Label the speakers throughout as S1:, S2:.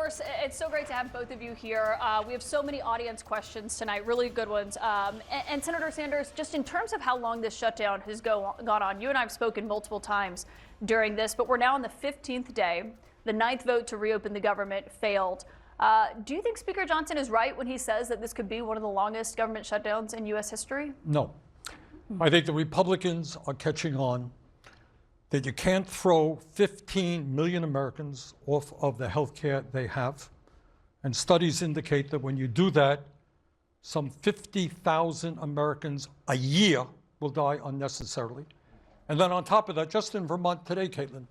S1: Senators, it's so great to have both of you here. We have so many audience questions tonight, really good ones. And Senator Sanders, just in terms of how long this shutdown has gone on, you and I have spoken multiple times during this, but we're now on the 15th day. The 9th vote to reopen the government failed. Do you think Speaker Johnson is right when he says that this could be one of the longest government shutdowns in U.S. history?
S2: No. I think the Republicans are catching on that you can't throw 15 million Americans off of the health care they have. And studies indicate that when you do that, some 50,000 Americans a year will die unnecessarily. And then on top of that, just in Vermont today, Caitlin,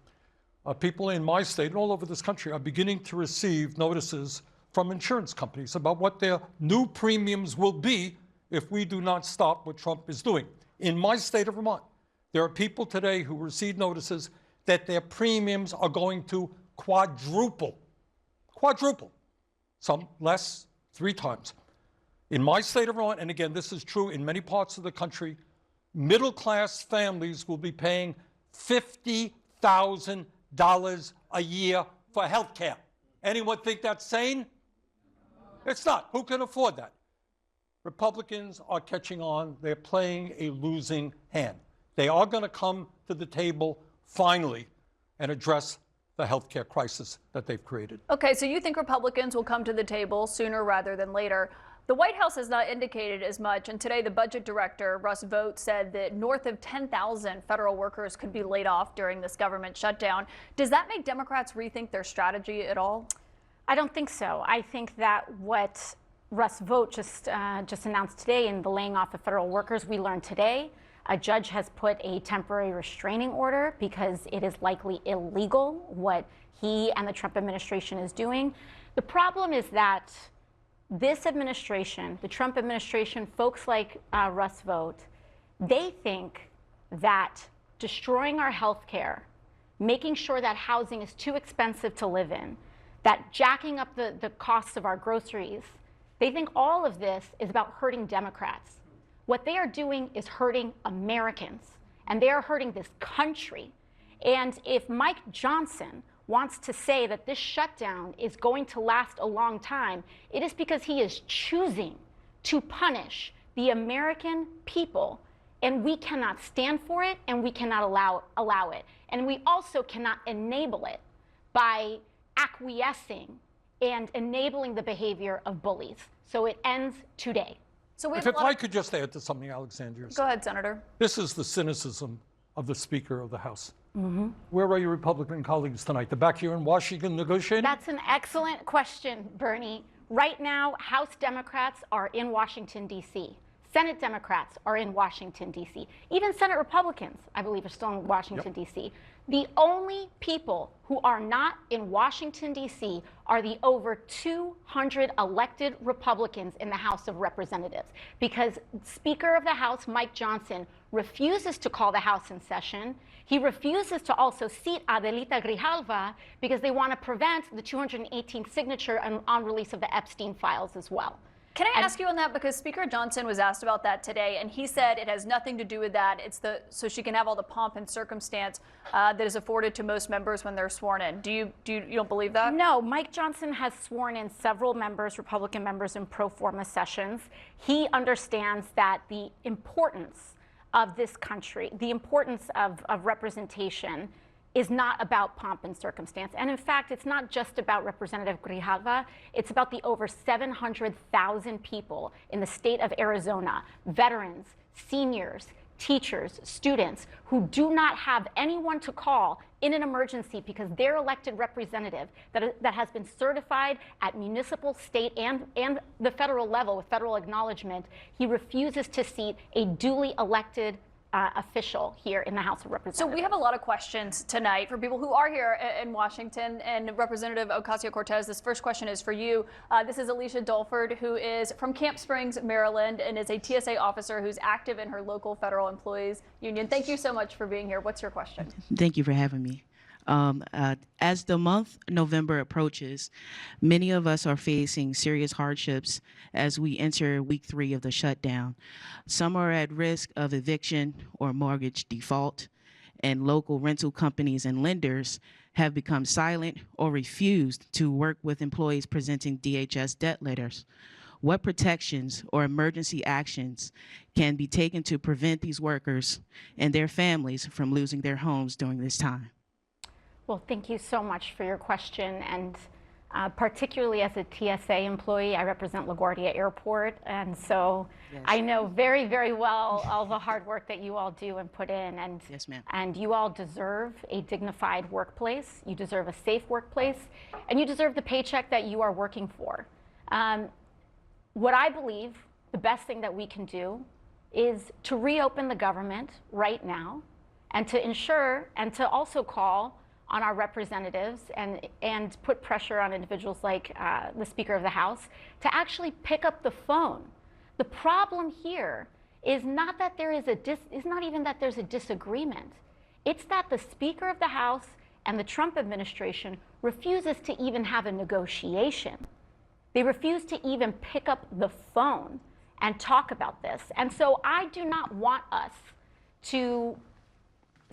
S2: people in my state and all over this country are beginning to receive notices from insurance companies about what their new premiums will be if we do not stop what Trump is doing. In my state of Vermont, there are people today who receive notices that their premiums are going to quadruple. Quadruple. Some less, 3 times. In my state of Vermont, and again, this is true in many parts of the country, middle-class families will be paying $50,000 a year for health care. Anyone think that's sane? It's not. Who can afford that? Republicans are catching on. They're playing a losing hand. They are going to come to the table finally and address the health care crisis that they've created.
S1: Okay, so you think Republicans will come to the table sooner rather than later. The White House has not indicated as much, and today the budget director, Russ Vought, said that north of 10,000 federal workers could be laid off during this government shutdown. Does that make Democrats rethink their strategy at all?
S3: I don't think so. I think that what Russ Vought just announced today in the laying off of federal workers, we learned today, a judge has put a temporary restraining order because it is likely illegal what he and the Trump administration is doing. The problem is that this administration, the Trump administration, folks like Russ Vought, they think that destroying our health care, making sure that housing is too expensive to live in, that jacking up the costs of our groceries, they think all of this is about hurting Democrats. What they are doing is hurting Americans, and they are hurting this country. And if Mike Johnson wants to say that this shutdown is going to last a long time, it is because he is choosing to punish the American people, and we cannot stand for it, and we cannot allow it. And we also cannot enable it by acquiescing and enabling the behavior of bullies. So it ends today.
S1: So
S2: if I could just add to something Alexandria said.
S1: Go ahead, Senator.
S2: This is the cynicism of the Speaker of the House.
S3: Mm-hmm.
S2: Where are your Republican colleagues tonight? They're back here in Washington negotiating?
S3: That's an excellent question, Bernie. Right now, House Democrats are in Washington, D.C. Senate Democrats are in Washington, D.C. Even Senate Republicans, I believe, are still in Washington, D.C. The only people who are not in Washington, D.C. are the over 200 elected Republicans in the House of Representatives, because Speaker of the House, Mike Johnson, refuses to call the House in session. He refuses to also seat Adelita Grijalva because they want to prevent the 218th signature on release of the Epstein files as well.
S1: Can I ask you on that? Because Speaker Johnson was asked about that today, and he said it has nothing to do with that. It's so she can have all the pomp and circumstance that is afforded to most members when they're sworn in. You don't believe that?
S3: No, Mike Johnson has sworn in several members, Republican members, in pro forma sessions. He understands that the importance of this country, the importance of representation, is not about pomp and circumstance. And in fact, it's not just about Representative Grijalva. It's about the over 700,000 people in the state of Arizona, veterans, seniors, teachers, students, who do not have anyone to call in an emergency because their elected representative that has been certified at municipal, state, and the federal level with federal acknowledgement, he refuses to seat a duly elected official here in the House of Representatives.
S1: So we have a lot of questions tonight for people who are here in Washington. And Representative Ocasio-Cortez, this first question is for you. This is Alicia Dulford, who is from Camp Springs, Maryland, and is a TSA officer who's active in her local federal employees union. Thank you so much for being here. What's your question?
S4: Thank you for having me. As the month November approaches, many of us are facing serious hardships as we enter week 3 of the shutdown. Some are at risk of eviction or mortgage default, and local rental companies and lenders have become silent or refused to work with employees presenting DHS debt letters. What protections or emergency actions can be taken to prevent these workers and their families from losing their homes during this time?
S3: Well, thank you so much for your question. And particularly as a TSA employee, I represent LaGuardia Airport. And so
S4: Yes.
S3: I know very, very well all the hard work that you all do and put in. And,
S4: Yes, ma'am.
S3: and you all deserve a dignified workplace. You deserve a safe workplace. And you deserve the paycheck that you are working for. What I believe the best thing that we can do is to reopen the government right now and to ensure and to also call on our representatives and put pressure on individuals like the Speaker of the House to actually pick up the phone. The problem here is not that there is not even that there's a disagreement. It's that the Speaker of the House and the Trump administration refuses to even have a negotiation. They refuse to even pick up the phone and talk about this. And so I do not want us to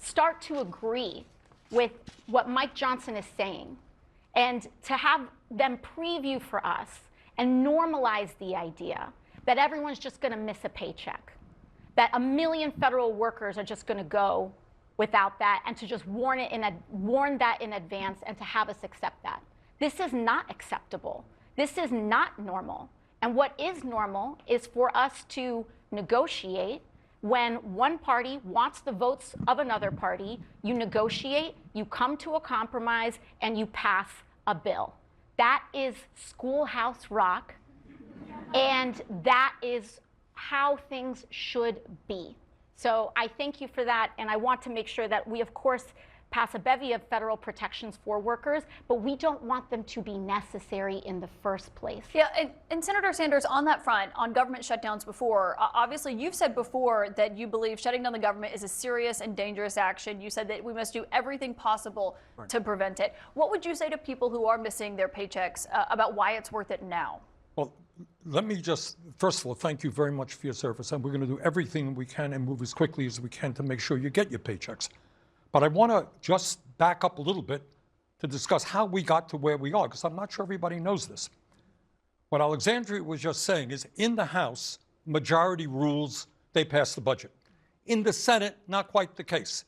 S3: start to agree with what Mike Johnson is saying and to have them preview for us and normalize the idea that everyone's just going to miss a paycheck, that 1 million federal workers are just going to go without that, and to just warn that in advance and to have us accept that. This is not acceptable. This is not normal. And what is normal is for us to negotiate. When one party wants the votes of another party, you negotiate, you come to a compromise, and you pass a bill. That is schoolhouse rock, and that is how things should be. So I thank you for that, and I want to make sure that we, of course, pass a bevy of federal protections for workers, but we don't want them to be necessary in the first place.
S1: Yeah, and Senator Sanders, on that front, on government shutdowns before, obviously you've said before that you believe shutting down the government is a serious and dangerous action. You said that we must do everything possible to prevent it. What would you say to people who are missing their paychecks about why it's worth it now?
S2: Well, let me just, first of all, thank you very much for your service. And we're going to do everything we can and move as quickly as we can to make sure you get your paychecks. But I want to just back up a little bit to discuss how we got to where we are, because I'm not sure everybody knows this. What Alexandria was just saying is in the House, majority rules, they pass the budget. In the Senate, not quite the case.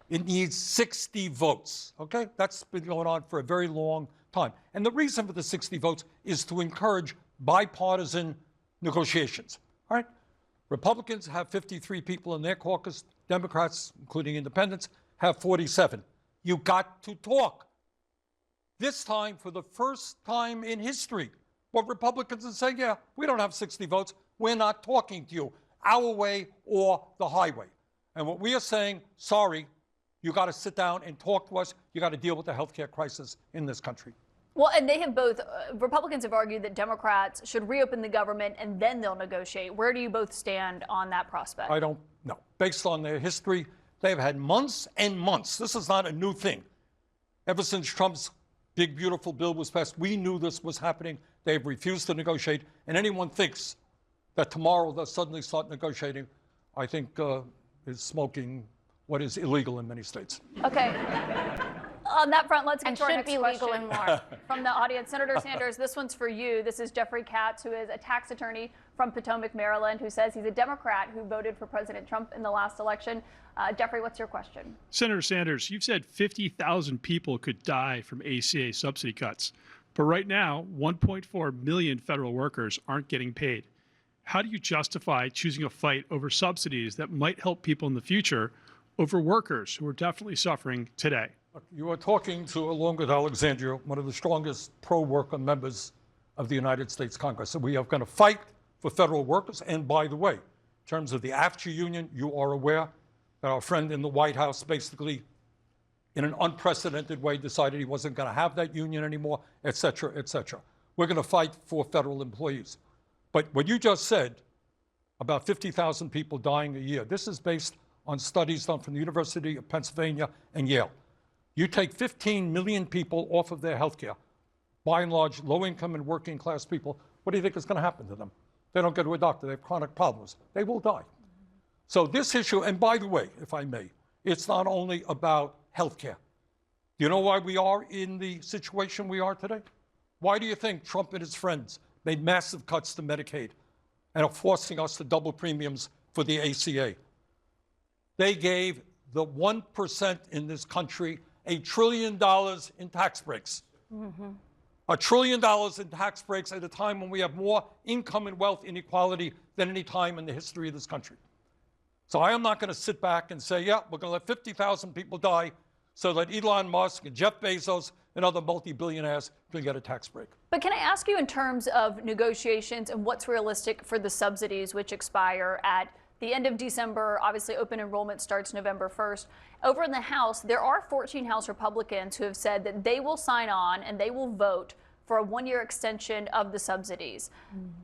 S2: It needs 60 votes, okay? That's been going on for a very long time. And the reason for the 60 votes is to encourage bipartisan negotiations, all right? Republicans have 53 people in their caucus. Democrats, including independents, have 47. You got to talk. This time, for the first time in history, what Republicans are saying, yeah, we don't have 60 votes. We're not talking to you, our way or the highway. And what we are saying, sorry, you got to sit down and talk to us. You got to deal with the healthcare crisis in this country.
S1: Well, and they have both, Republicans have argued that Democrats should reopen the government and then they'll negotiate. Where do you both stand on that prospect?
S2: I don't know. Based on their history, they've had months and months. This is not a new thing. Ever since Trump's big, beautiful bill was passed, we knew this was happening. They've refused to negotiate. And anyone thinks that tomorrow they'll suddenly start negotiating, I think is smoking what is illegal in many states.
S1: Okay. On that front, let's get to our
S3: should
S1: next
S3: be
S1: question
S3: legal in more.
S1: from the audience. Senator Sanders, this one's for you. This is Jeffrey Katz, who is a tax attorney from Potomac, Maryland, who says he's a Democrat who voted for President Trump in the last election. Jeffrey, what's your question?
S5: Senator Sanders, you've said 50,000 people could die from ACA subsidy cuts. But right now, 1.4 million federal workers aren't getting paid. How do you justify choosing a fight over subsidies that might help people in the future over workers who are definitely suffering today?
S2: Look, you are talking to, along with Alexandria, one of the strongest pro-worker members of the United States Congress. So we are going to fight for federal workers. And by the way, in terms of the AFTRA union, you are aware that our friend in the White House basically, in an unprecedented way, decided he wasn't going to have that union anymore, et cetera, et cetera. We're going to fight for federal employees. But what you just said about 50,000 people dying a year, this is based on studies done from the University of Pennsylvania and Yale. You take 15 million people off of their health care, by and large, low-income and working-class people, what do you think is going to happen to them? They don't go to a doctor. They have chronic problems. They will die. So this issue, and by the way, if I may, it's not only about health care. Do you know why we are in the situation we are today? Why do you think Trump and his friends made massive cuts to Medicaid and are forcing us to double premiums for the ACA? They gave the 1% in this country $1 trillion in tax breaks. $1 trillion in tax breaks at a time when we have more income and wealth inequality than any time in the history of this country. So I am not going to sit back and say, yeah, we're going to let 50,000 people die so that Elon Musk and Jeff Bezos and other multi-billionaires can get a tax break.
S1: But can I ask you, in terms of negotiations and what's realistic for the subsidies which expire at the end of December? Obviously, open enrollment starts November 1st. Over in the House, there are 14 House Republicans who have said that they will sign on and they will vote for a one-year extension of the subsidies.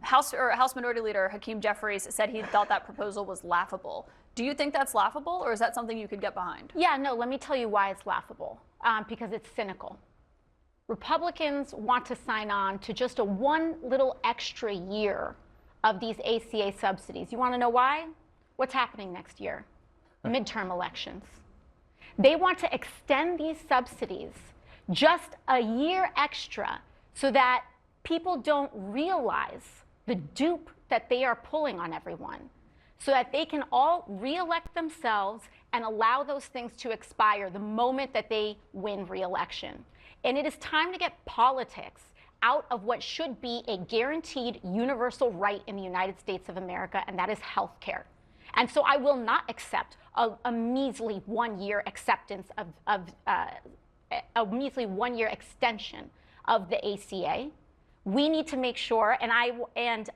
S1: House Minority Leader Hakeem Jeffries said he thought that proposal was laughable. Do you think that's laughable, or is that something you could get behind?
S3: Yeah, no, let me tell you why it's laughable. Because it's cynical. Republicans want to sign on to just a one little extra year of these ACA subsidies. You want to know why? What's happening next year? Midterm elections. They want to extend these subsidies just a year extra so that people don't realize the dupe that they are pulling on everyone, so that they can all reelect themselves and allow those things to expire the moment that they win re-election. And it is time to get politics out of what should be a guaranteed universal right in the United States of America, and that is health care. And so I will not accept a measly one-year acceptance of a measly one-year extension of the ACA. We need to make sure, and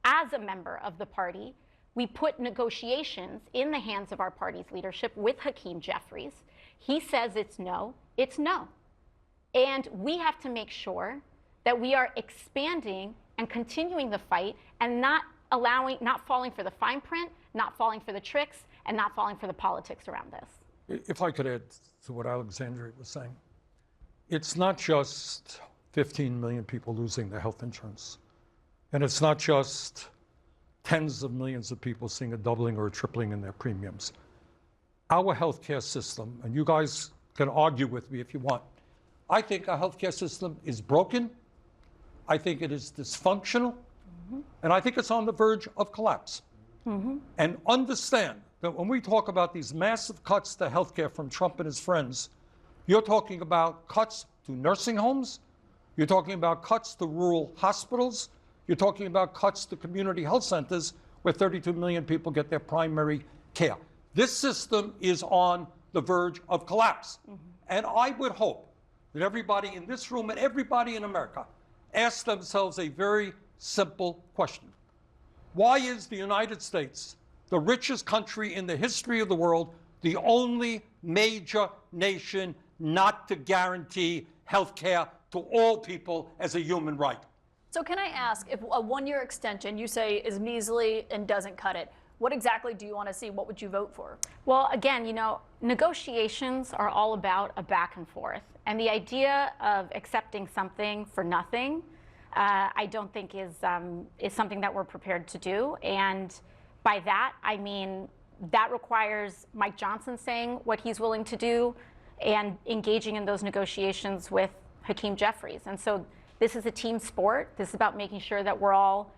S3: as a member of the party, we put negotiations in the hands of our party's leadership with Hakeem Jeffries. He says it's no, it's no. And we have to make sure that we are expanding and continuing the fight and not falling for the fine print, not falling for the tricks, and not falling for the politics around this.
S2: If I could add to what Alexandria was saying, it's not just 15 million people losing their health insurance. And it's not just tens of millions of people seeing a doubling or a tripling in their premiums. Our healthcare system, and you guys can argue with me if you want, I think our healthcare system is broken. I think it is dysfunctional. And I think it's on the verge of collapse. And understand that when we talk about these massive cuts to healthcare from Trump and his friends, you're talking about cuts to nursing homes, you're talking about cuts to rural hospitals, you're talking about cuts to community health centers where 32 million people get their primary care. This system is on the verge of collapse. And I would hope that everybody in this room and everybody in America ask themselves a very simple question. Why is the United States, the richest country in the history of the world, the only major nation not to guarantee health care to all people as a human right?
S1: So can I ask, if a one-year extension you say is measly and doesn't cut it, what exactly do you want to see? What would you vote for? Well,
S3: again, negotiations are all about a back and forth. And the idea of accepting something for nothing, I don't think is something that we're prepared to do. And by that, I mean, that requires Mike Johnson saying what he's willing to do and engaging in those negotiations with Hakeem Jeffries. And so this is a team sport. This is about making sure that we're all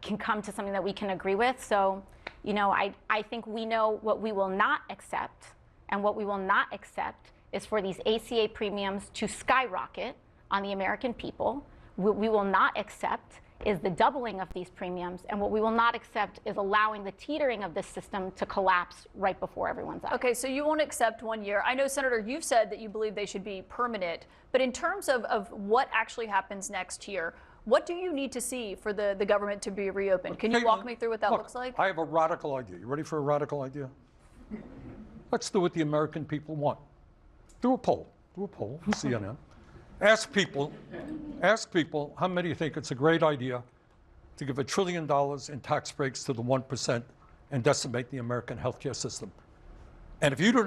S3: can come to something that we can agree with. So, I think we know what we will not accept, and what we will not accept is for these ACA premiums to skyrocket on the American people. What we will not accept is the doubling of these premiums, and what we will not accept is allowing the teetering of this system to collapse right before everyone's eyes.
S1: Okay, so you won't accept 1 year. I know, Senator, you've said that you believe they should be permanent, but in terms of what actually happens next year, what do you need to see for the government to be reopened? Can you walk me through what that looks like?
S2: I have a radical idea. You ready for a radical idea? Let's do what the American people want. Do a poll, CNN. Ask people how many think it's a great idea to give $1 trillion in tax breaks to the 1% and decimate the American healthcare system. And if you do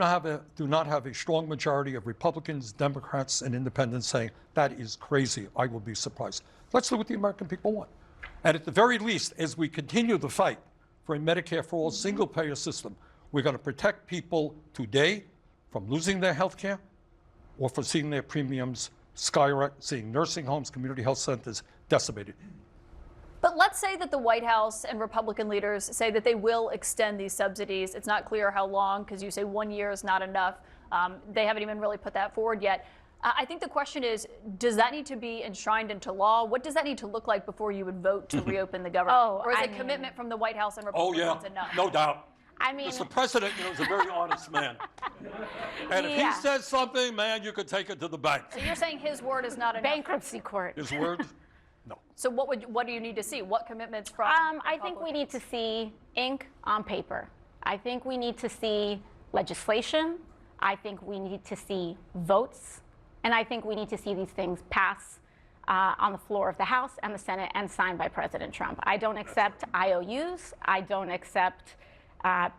S2: not have a strong majority of Republicans, Democrats, and independents saying that is crazy, I will be surprised. Let's do what the American people want. And at the very least, as we continue the fight for a Medicare for all single-payer system, we're going to protect people today from losing their health care. or for seeing their premiums skyrocket, seeing nursing homes, community health centers decimated.
S1: But let's say that the White House and Republican leaders say that they will extend these subsidies. It's not clear how long, because you say 1 year is not enough. They haven't even really put that forward yet. I think the question is, does that need to be enshrined into law? What does that need to look like before you would vote to reopen the government? Or is a commitment from the White House and Republicans enough?
S2: No doubt.
S3: I mean,
S2: Because the president, is a very honest man. And if he says something, man, you could take it to the bank.
S1: So you're saying his word is not enough?
S3: bankruptcy court.
S2: His word? No.
S1: So what do you need to see? What commitments from
S3: I think we need to see ink on paper. I think we need to see legislation. I think we need to see votes. And I think we need to see these things pass on the floor of the House and the Senate and signed by President Trump. I don't accept IOUs. I don't accept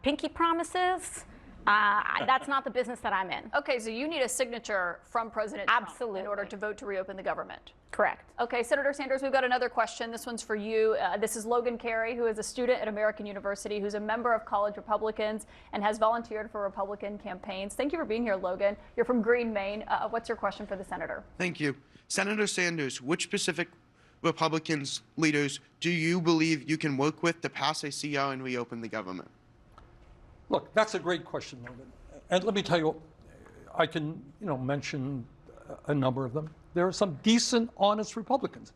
S3: pinky promises. That's not the business that I'm in.
S1: Okay, so you need a signature from President Trump
S3: Absolutely.
S1: in order to vote to reopen the government.
S3: Correct.
S1: Okay, Senator Sanders, we've got another question. This one's for you. This is Logan Carey, who is a student at American University, who's a member of College Republicans and has volunteered for Republican campaigns. Thank you for being here, Logan. You're from Green, Maine. What's your question for the senator?
S6: Thank you. Senator Sanders, which specific Republicans leaders do you believe you can work with to pass a CR and reopen the government?
S2: Look, that's a great question, Logan. And let me tell you, I can, mention a number of them. There are some decent, honest Republicans.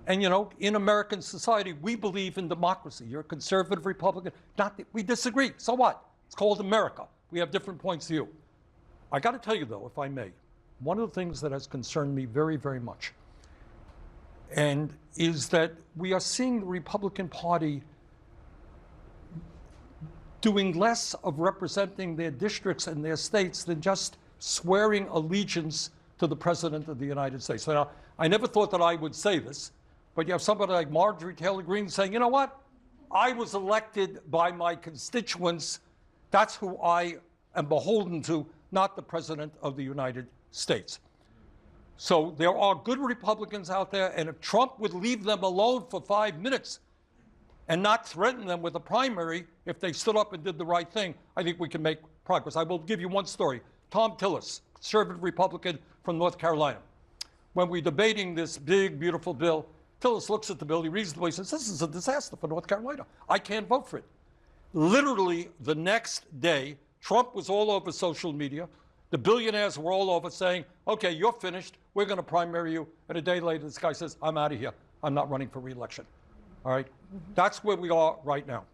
S2: And, in American society, we believe in democracy. You're a conservative Republican. We disagree. So what? It's called America. We have different points of view. I got to tell you, though, if I may, one of the things that has concerned me very, very much, and is that we are seeing the Republican Party doing less of representing their districts and their states than just swearing allegiance to the President of the United States. Now, I never thought that I would say this, but you have somebody like Marjorie Taylor Greene saying, you know what? I was elected by my constituents. That's who I am beholden to, not the President of the United States. So there are good Republicans out there, and if Trump would leave them alone for 5 minutes and not threaten them with a primary, if they stood up and did the right thing, I think we can make progress. I will give you one story. Tom Tillis, conservative Republican from North Carolina. When we're debating this big, beautiful bill, Tillis looks at the bill, he reads the bill, he says, this is a disaster for North Carolina. I can't vote for it. Literally the next day, Trump was all over social media. The billionaires were all over saying, okay, you're finished. We're going to primary you. And a day later, this guy says, I'm out of here. I'm not running for re-election. All right? That's where we are right now.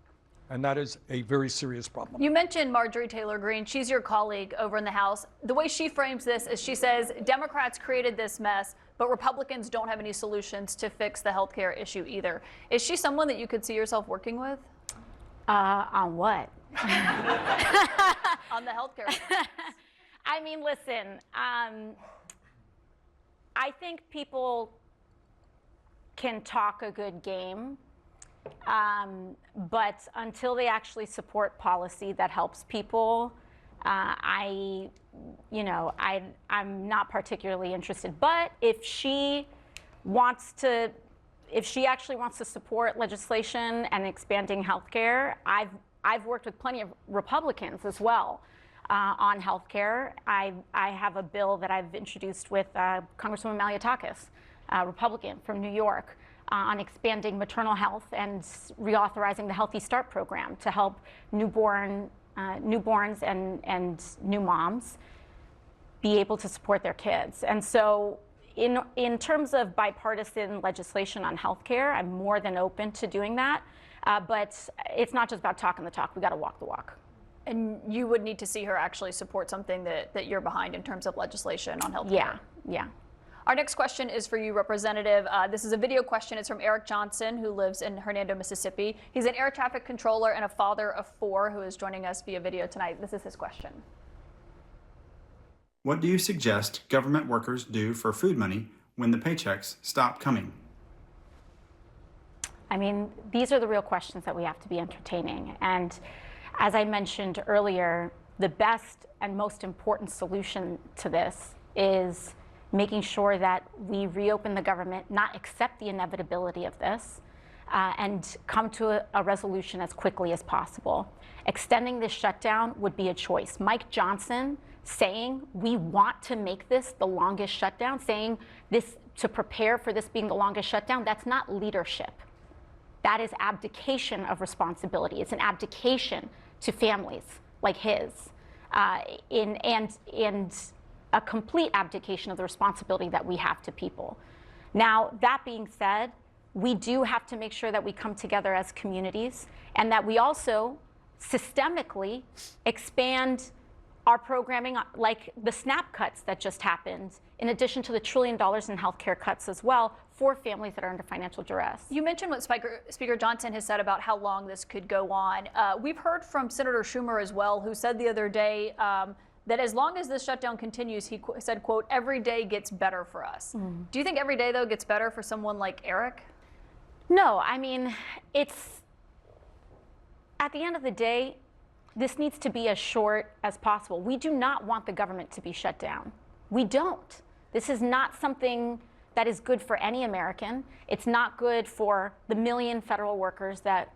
S2: And that is a very serious problem.
S1: You mentioned Marjorie Taylor Greene. She's your colleague over in the House. The way she frames this is she says Democrats created this mess, but Republicans don't have any solutions to fix the health care issue either. Is she someone that you could see yourself working with?
S3: On what?
S1: On the health care.
S3: I mean, listen, I think people can talk a good game, but until they actually support policy that helps people, I'm not particularly interested. But if she actually wants to support legislation and expanding health care, I've worked with plenty of Republicans as well. On health care. I have a bill that I've introduced with Congresswoman Malliotakis, a Republican from New York, on expanding maternal health and reauthorizing the Healthy Start program to help newborns and new moms be able to support their kids. And so in terms of bipartisan legislation on health care, I'm more than open to doing that. But it's not just about talking the talk. We got to walk the walk.
S1: And you would need to see her actually support something that you're behind in terms of legislation on health care.
S3: Yeah.
S1: Our next question is for you, Representative. This is a video question. It's from Eric Johnson, who lives in Hernando, Mississippi. He's an air traffic controller and a father of 4 who is joining us via video tonight. This is his question.
S7: What do you suggest government workers do for food money when the paychecks stop coming?
S3: I mean, these are the real questions that we have to be entertaining. And as I mentioned earlier, the best and most important solution to this is making sure that we reopen the government, not accept the inevitability of this, and come to a resolution as quickly as possible. Extending this shutdown would be a choice. Mike Johnson saying we want to make this the longest shutdown, saying this to prepare for this being the longest shutdown, that's not leadership. That is abdication of responsibility. It's an abdication to families like his, and a complete abdication of the responsibility that we have to people. Now, that being said, we do have to make sure that we come together as communities and that we also systemically expand our programming, like the SNAP cuts that just happened, in addition to the $1 trillion in healthcare cuts as well for families that are under financial duress.
S1: You mentioned what Speaker Johnson has said about how long this could go on. We've heard from Senator Schumer as well, who said the other day that as long as this shutdown continues, he said, quote, every day gets better for us. Do you think every day, though, gets better for someone like Eric?
S3: No, I mean, it's, at the end of the day, this needs to be as short as possible. We do not want the government to be shut down. We don't. This is not something that is good for any American. It's not good for the million federal workers that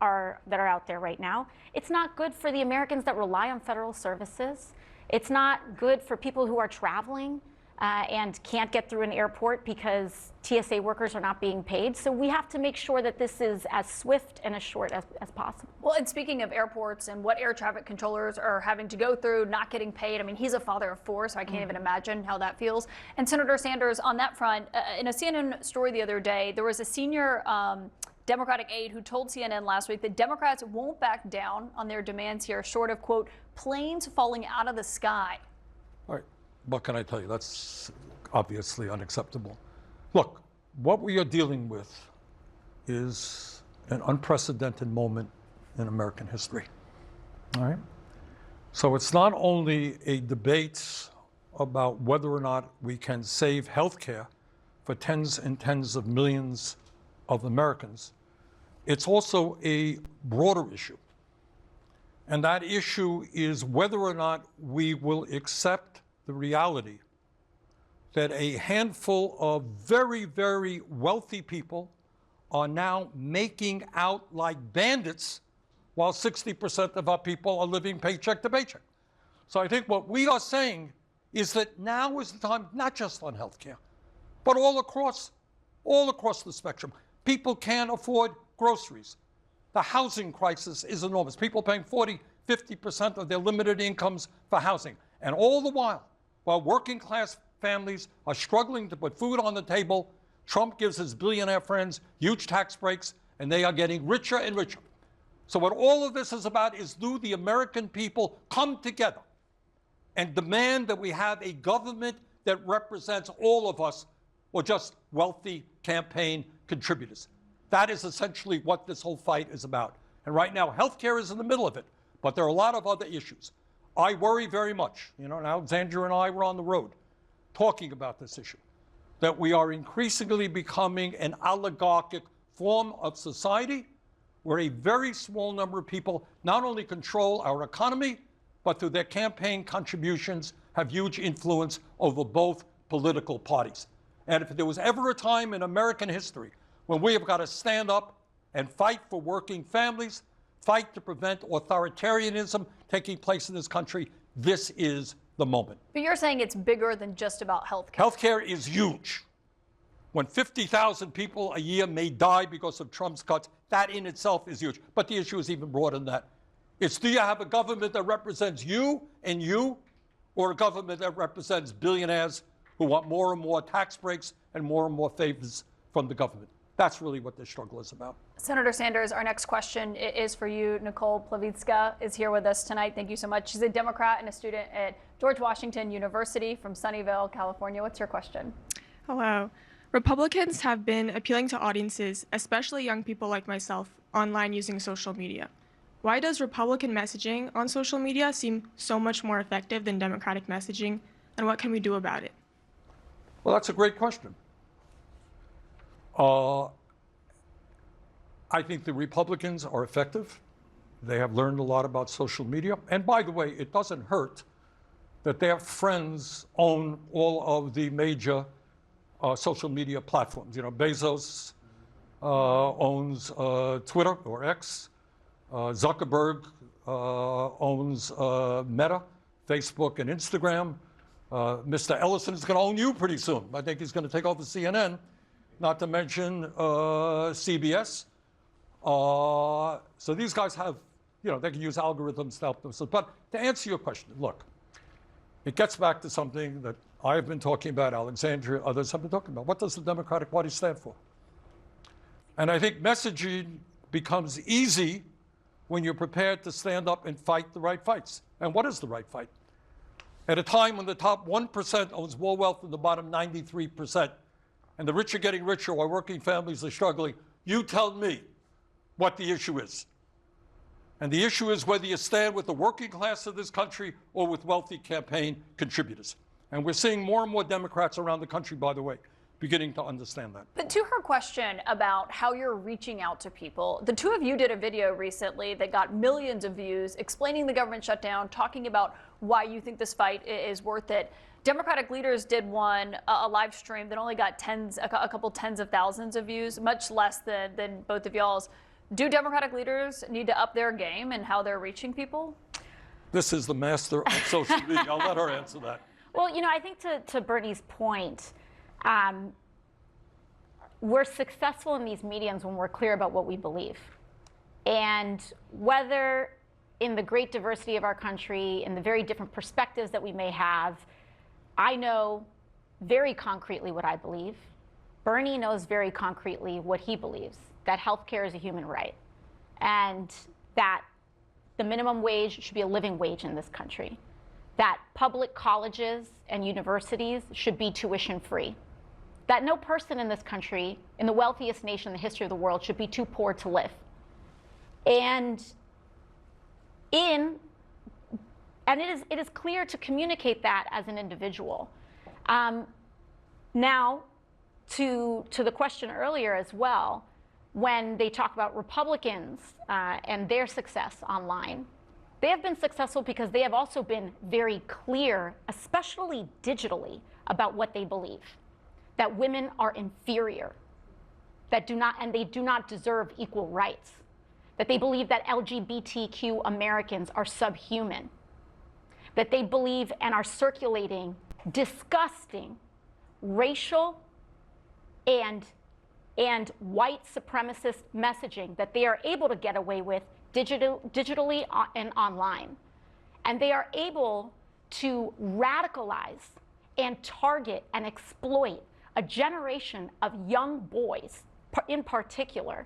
S3: are out there right now. It's not good for the Americans that rely on federal services. It's not good for people who are traveling and can't get through an airport because TSA workers are not being paid. So we have to make sure that this is as swift and as short as possible.
S1: Well, and speaking of airports and what air traffic controllers are having to go through, not getting paid, I mean, he's a father of 4, so I can't even imagine how that feels. And Senator Sanders, on that front, in a CNN story the other day, there was a senior Democratic aide who told CNN last week that Democrats won't back down on their demands here, short of, quote, planes falling out of the sky.
S2: All right. What can I tell you? That's obviously unacceptable. Look, what we are dealing with is an unprecedented moment in American history. All right? So it's not only a debate about whether or not we can save health care for tens and tens of millions of Americans, it's also a broader issue. And that issue is whether or not we will accept the reality that a handful of very, very wealthy people are now making out like bandits while 60% of our people are living paycheck to paycheck. So I think what we are saying is that now is the time, not just on healthcare, but all across the spectrum. People can't afford groceries. The housing crisis is enormous. People paying 40, 50% of their limited incomes for housing. And all the while working class families are struggling to put food on the table, Trump gives his billionaire friends huge tax breaks, and they are getting richer and richer. So what all of this is about is, do the American people come together and demand that we have a government that represents all of us, or just wealthy campaign contributors? That is essentially what this whole fight is about. And right now, healthcare is in the middle of it, but there are a lot of other issues. I worry very much, and Alexandra and I were on the road talking about this issue, that we are increasingly becoming an oligarchic form of society where a very small number of people not only control our economy, but through their campaign contributions have huge influence over both political parties. And if there was ever a time in American history when we have got to stand up and fight for working families, fight to prevent authoritarianism taking place in this country, this is the moment.
S1: But you're saying it's bigger than just about health care.
S2: Health care is huge. When 50,000 people a year may die because of Trump's cuts, that in itself is huge. But the issue is even broader than that. It's, do you have a government that represents you and you, or a government that represents billionaires who want more and more tax breaks and more favors from the government? That's really what this struggle is about.
S1: Senator Sanders, our next question is for you. Nicole Plavitska is here with us tonight. Thank you so much. She's a Democrat and a student at George Washington University from Sunnyvale, California. What's your question?
S8: Hello. Republicans have been appealing to audiences, especially young people like myself, online using social media. Why does Republican messaging on social media seem so much more effective than Democratic messaging, and what can we do about it?
S2: Well, that's a great question. I think the Republicans are effective. They have learned a lot about social media. And by the way, it doesn't hurt that their friends own all of the major social media platforms. Bezos owns Twitter or X. Zuckerberg owns Meta, Facebook and Instagram. Mr. Ellison is going to own you pretty soon. I think he's going to take over CNN, not to mention CBS. So these guys have, they can use algorithms to help themselves. But to answer your question, look, it gets back to something that I have been talking about, Alexandria, others have been talking about. What does the Democratic Party stand for? And I think messaging becomes easy when you're prepared to stand up and fight the right fights. And what is the right fight? At a time when the top 1% owns more wealth than the bottom 93%, and the rich are getting richer while working families are struggling, you tell me what the issue is. And the issue is whether you stand with the working class of this country or with wealthy campaign contributors. And we're seeing more and more Democrats around the country, by the way, beginning to understand that.
S1: But to her question about how you're reaching out to people, the two of you did a video recently that got millions of views explaining the government shutdown, talking about why you think this fight is worth it. Democratic leaders did one, a live stream that only got a couple tens of thousands of views, much less than both of y'all's. Do Democratic leaders need to up their game in how they're reaching people?
S2: This is the master of social media. I'll let her answer that.
S3: Well, I think to Bernie's point, we're successful in these mediums when we're clear about what we believe. And whether in the great diversity of our country, in the very different perspectives that we may have, I know very concretely what I believe. Bernie knows very concretely what he believes, that healthcare is a human right, and that the minimum wage should be a living wage in this country, that public colleges and universities should be tuition free, that no person in this country, in the wealthiest nation in the history of the world, should be too poor to live. And it is clear to communicate that as an individual. Now, to the question earlier as well, when they talk about Republicans and their success online, they have been successful because they have also been very clear, especially digitally, about what they believe. That women are inferior, they do not deserve equal rights, that they believe that LGBTQ Americans are subhuman, that they believe and are circulating disgusting racial and white supremacist messaging that they are able to get away with digitally and online. And they are able to radicalize and target and exploit a generation of young boys, in particular,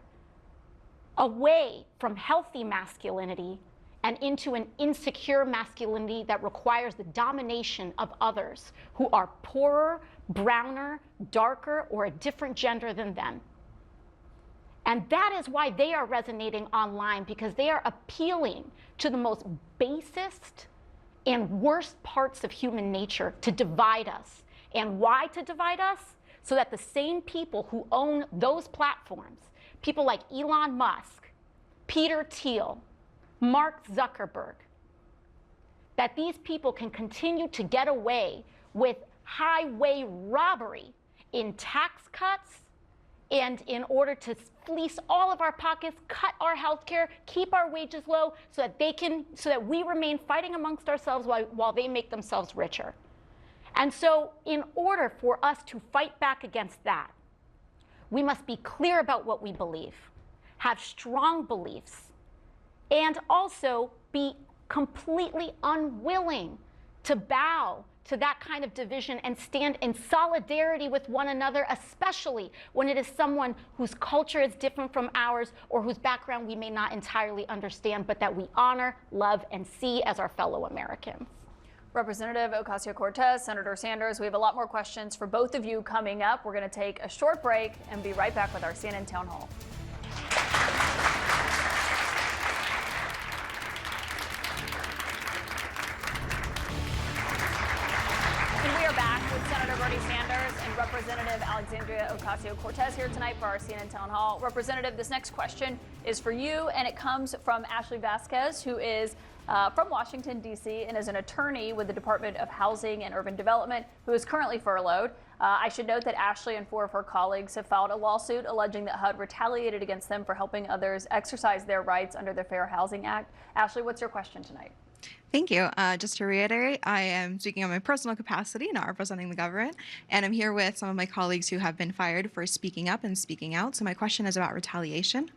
S3: away from healthy masculinity and into an insecure masculinity that requires the domination of others who are poorer, browner, darker, or a different gender than them. And that is why they are resonating online, because they are appealing to the most basest and worst parts of human nature to divide us. And why to divide us? So that the same people who own those platforms, people like Elon Musk, Peter Thiel, Mark Zuckerberg, that these people can continue to get away with highway robbery in tax cuts and in order to fleece all of our pockets, cut our health care, keep our wages low so that we remain fighting amongst ourselves while they make themselves richer. And so in order for us to fight back against that, we must be clear about what we believe, have strong beliefs, and also be completely unwilling to bow to that kind of division and stand in solidarity with one another, especially when it is someone whose culture is different from ours or whose background we may not entirely understand, but that we honor, love, and see as our fellow Americans.
S1: Representative Ocasio-Cortez, Senator Sanders, we have a lot more questions for both of you coming up. We're going to take a short break and be right back with our CNN Town Hall. And Representative Alexandria Ocasio-Cortez here tonight for our CNN Town Hall. Representative, this next question is for you, and it comes from Ashley Vasquez, who is from Washington, D.C., and is an attorney with the Department of Housing and Urban Development, who is currently furloughed. I should note that Ashley and 4 of her colleagues have filed a lawsuit alleging that HUD retaliated against them for helping others exercise their rights under the Fair Housing Act. Ashley, what's your question tonight?
S9: Thank you. Just to reiterate, I am speaking on my personal capacity, not representing the government, and I'm here with some of my colleagues who have been fired for speaking up and speaking out. So my question is about retaliation.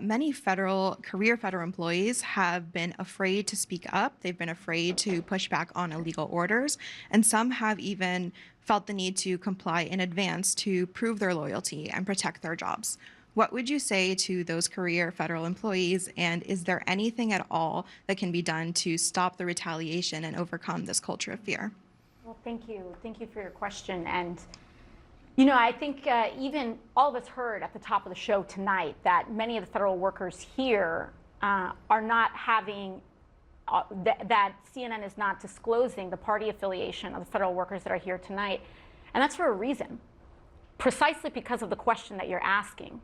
S9: Many career federal employees have been afraid to speak up. They've been afraid to push back on illegal orders, and some have even felt the need to comply in advance to prove their loyalty and protect their jobs. What would you say to those career federal employees, and is there anything at all that can be done to stop the retaliation and overcome this culture of fear?
S3: Well, thank you. Thank you for your question. And, you know, I think even all of us heard at the top of the show tonight that many of the federal workers here are not having, that CNN is not disclosing the party affiliation of the federal workers that are here tonight. And that's for a reason, precisely because of the question that you're asking.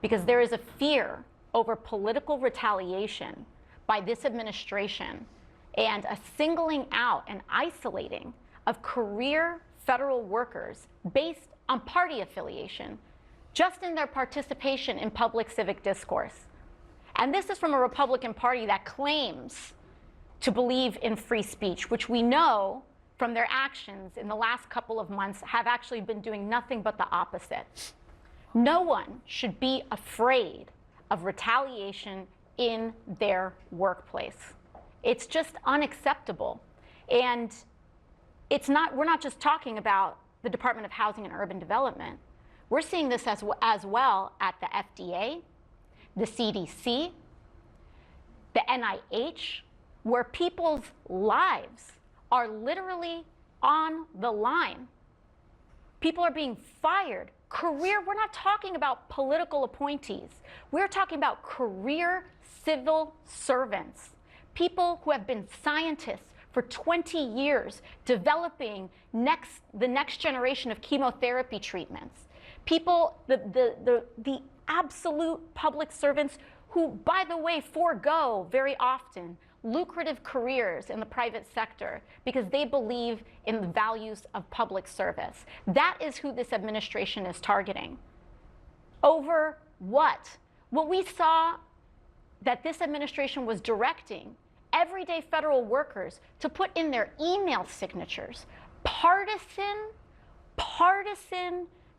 S3: Because there is a fear over political retaliation by this administration and a singling out and isolating of career federal workers based on party affiliation, just in their participation in public civic discourse. And this is from a Republican Party that claims to believe in free speech, which we know from their actions in the last couple of months have actually been doing nothing but the opposite. No one should be afraid of retaliation in their workplace. It's just unacceptable. And we're not just talking about the Department of Housing and Urban Development. We're seeing this as well at the FDA, the CDC, the NIH, where people's lives are literally on the line. People are being fired. We're not talking about political appointees. We're talking about career civil servants, people who have been scientists for 20 years developing the next generation of chemotherapy treatments. People, the absolute public servants who, by the way, forego very often lucrative careers in the private sector because they believe in the values of public service. That is who this administration is targeting. Over what? What we saw that this administration was directing everyday federal workers to put in their email signatures partisan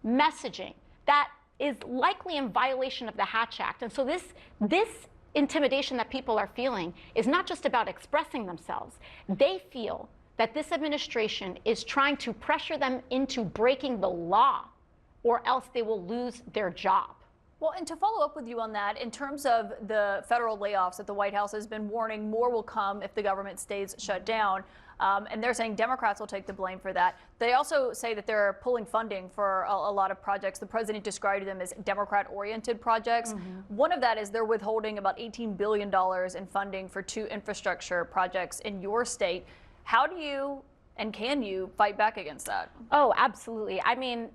S3: messaging that is likely in violation of the Hatch Act. And so this intimidation that people are feeling is not just about expressing themselves. They feel that this administration is trying to pressure them into breaking the law, or else they will lose their job.
S1: Well, and to follow up with you on that, in terms of the federal layoffs that the White House has been warning more will come if the government stays shut down, and they're saying Democrats will take the blame for that. They also say that they're pulling funding for a lot of projects. The president described them as Democrat-oriented projects. Mm-hmm. One of that is they're withholding about $18 billion in funding for 2 infrastructure projects in your state. How do you and can you fight back against that?
S3: Oh, absolutely. I mean,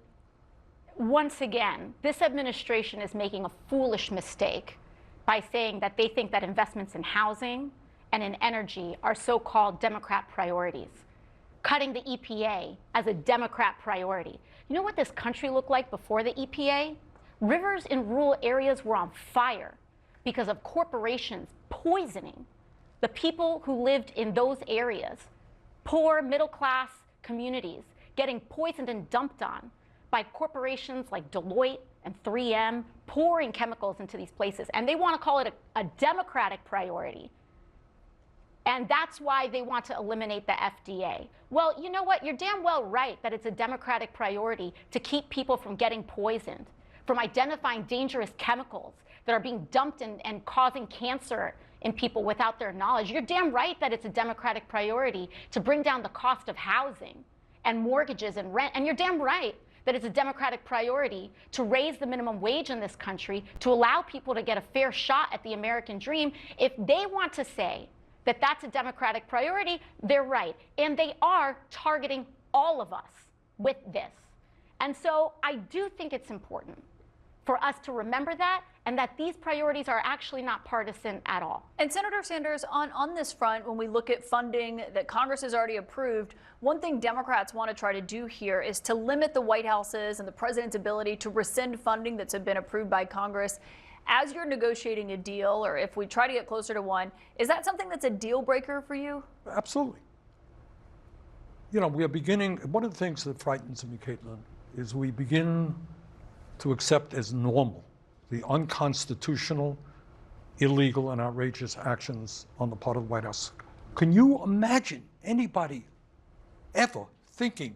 S3: once again, this administration is making a foolish mistake by saying that they think that investments in housing and in energy are so-called Democrat priorities. Cutting the EPA as a Democrat priority. You know what this country looked like before the EPA? Rivers in rural areas were on fire because of corporations poisoning the people who lived in those areas. Poor middle-class communities getting poisoned and dumped on by corporations like Deloitte and 3M, pouring chemicals into these places. And they want to call it a Democratic priority. And that's why they want to eliminate the FDA. Well, you know what? You're damn well right that it's a Democratic priority to keep people from getting poisoned, from identifying dangerous chemicals that are being dumped and causing cancer in people without their knowledge. You're damn right that it's a Democratic priority to bring down the cost of housing and mortgages and rent. And you're damn right that it's a Democratic priority to raise the minimum wage in this country, to allow people to get a fair shot at the American dream. If they want to say that that's a Democratic priority, they're right. And they are targeting all of us with this. And so I do think it's important for us to remember that, and that these priorities are actually not partisan at all.
S1: And Senator Sanders, on this front, when we look at funding that Congress has already approved, one thing Democrats want to try to do here is to limit the White House's and the president's ability to rescind funding that's been approved by Congress. As you're negotiating a deal, or if we try to get closer to one, is that something that's a deal breaker for you?
S2: Absolutely. You know, we are beginning, one of the things that frightens me, Caitlin, is we begin to accept as normal the unconstitutional, illegal, and outrageous actions on the part of the White House. Can you imagine anybody ever thinking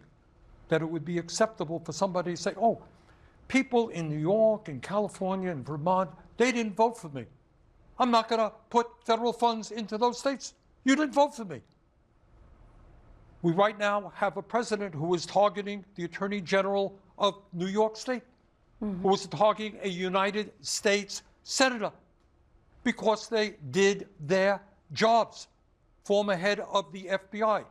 S2: that it would be acceptable for somebody to say, oh, people in New York and California and Vermont, they didn't vote for me. I'm not going to put federal funds into those states. You didn't vote for me. We right now have a president who is targeting the Attorney General of New York State, who is targeting a United States Senator because they did their jobs. Former head of the FBI.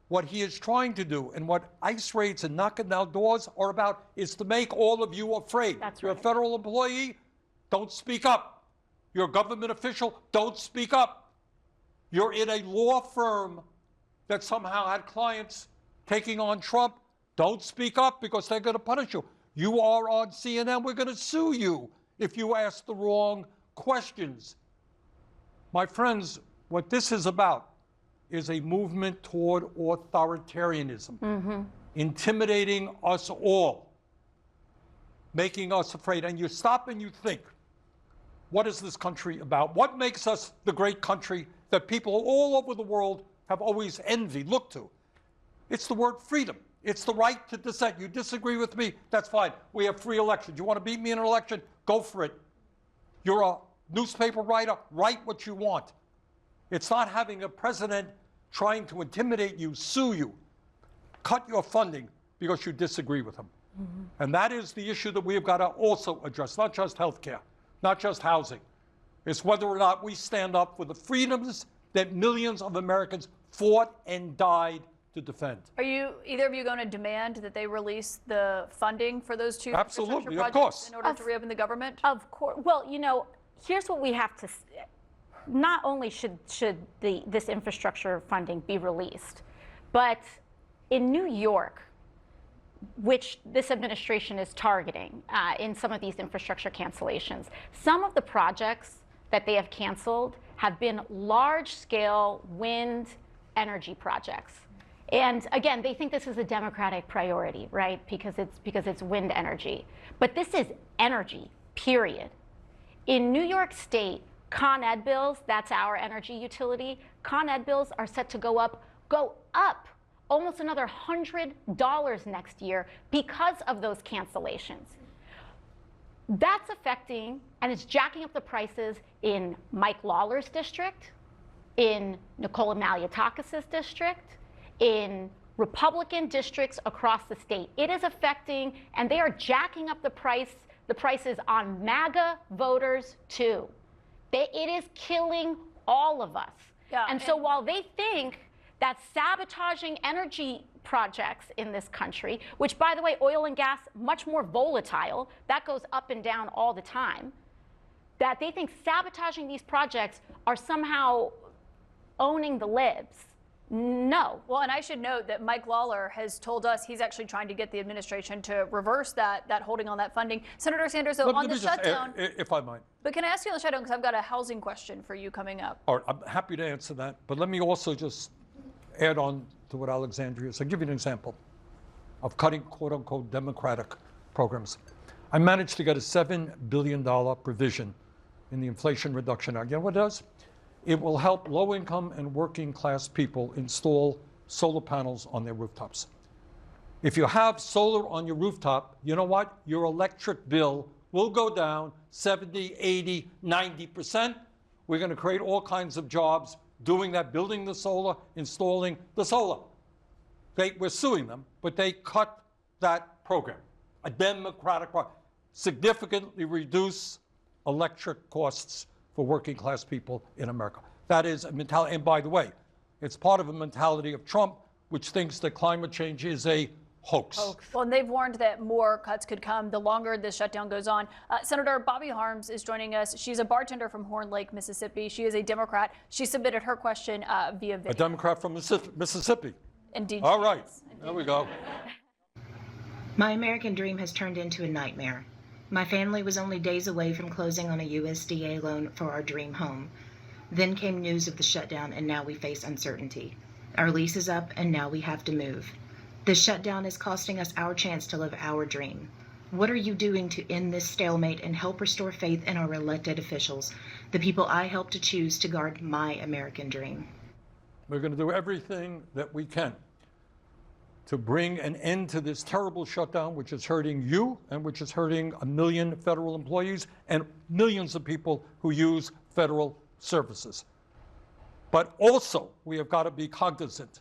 S2: What he is trying to do and what ICE raids and knocking down doors are about is to make all of you afraid.
S3: That's
S2: You're
S3: right.
S2: a federal employee, don't speak up. You're a government official, don't speak up. You're in a law firm that somehow had clients taking on Trump, don't speak up because they're going to punish you. You are on CNN, we're going to sue you if you ask the wrong questions. My friends, what this is about is a movement toward authoritarianism, intimidating us all, making us afraid. And you stop and you think, what is this country about? What makes us the great country that people all over the world have always envied, looked to? It's the word freedom. It's the right to dissent. You disagree with me, that's fine. We have free elections. You want to beat me in an election? Go for it. You're a newspaper writer, write what you want. It's not having a president trying to intimidate you, sue you, cut your funding because you disagree with him. And that is the issue that we have got to also address, not just health care, not just housing. It's whether or not we stand up for the freedoms that millions of Americans fought and died to defend.
S1: Are you, either of you, going to demand that they release the funding for those two
S2: Absolutely,
S1: infrastructure
S2: of
S1: projects
S2: course.
S1: in order to reopen the government?
S3: Of course. Well, you know, here's what we have to. Not only should this infrastructure funding be released, but in New York, which this administration is targeting in some of these infrastructure cancellations, some of the projects that they have canceled have been large-scale wind energy projects. And again, they think this is a Democratic priority, right? Because it's wind energy. But this is energy, period. In New York State, Con Ed bills, that's our energy utility, Con Ed bills are set to go up almost another $100 next year because of those cancellations. That's affecting, and it's jacking up the prices in Mike Lawler's district, in Nicola Maliotakis' district, in Republican districts across the state. It is affecting, and they are jacking up the prices on MAGA voters too. It is killing all of us.
S1: Yeah,
S3: and so while they think that sabotaging energy projects in this country, which by the way, oil and gas, much more volatile, that goes up and down all the time, that they think sabotaging these projects are somehow owning the libs. No.
S1: Well, and I should note that Mike Lawler has told us he's actually trying to get the administration to reverse that holding on that funding. Senator Sanders, though, on the shutdown.
S2: If I might.
S1: But can I ask you on the shutdown, because I've got a housing question for you coming up.
S2: All right, I'm happy to answer that. But let me also just add on to what Alexandria said. I'll give you an example of cutting quote unquote democratic programs. I managed to get a $7 billion provision in the Inflation Reduction Act. You know what it does? It will help low-income and working-class people install solar panels on their rooftops. If you have solar on your rooftop, you know what? Your electric bill will go down 70, 80, 90%. We're going to create all kinds of jobs doing that, building the solar, installing the solar. We're suing them, but they cut that program, a democratic program, significantly reduce electric costs for working class people in America. That is a mentality, and by the way, it's part of a mentality of Trump, which thinks that climate change is a hoax.
S1: Well, and they've warned that more cuts could come the longer this shutdown goes on. Senator Bobby Harms is joining us. She's a bartender from Horn Lake, Mississippi. She is a Democrat. She submitted her question via video.
S2: A Democrat from Mississippi.
S1: Indeed.
S2: All right, there we go.
S10: My American dream has turned into a nightmare. My family was only days away from closing on a USDA loan for our dream home. Then came news of the shutdown, and now we face uncertainty. Our lease is up, and now we have to move. The shutdown is costing us our chance to live our dream. What are you doing to end this stalemate and help restore faith in our elected officials, the people I helped to choose to guard my American dream?
S2: We're going to do everything that we can to bring an end to this terrible shutdown, which is hurting you and which is hurting 1 million federal employees and millions of people who use federal services. But also, we have got to be cognizant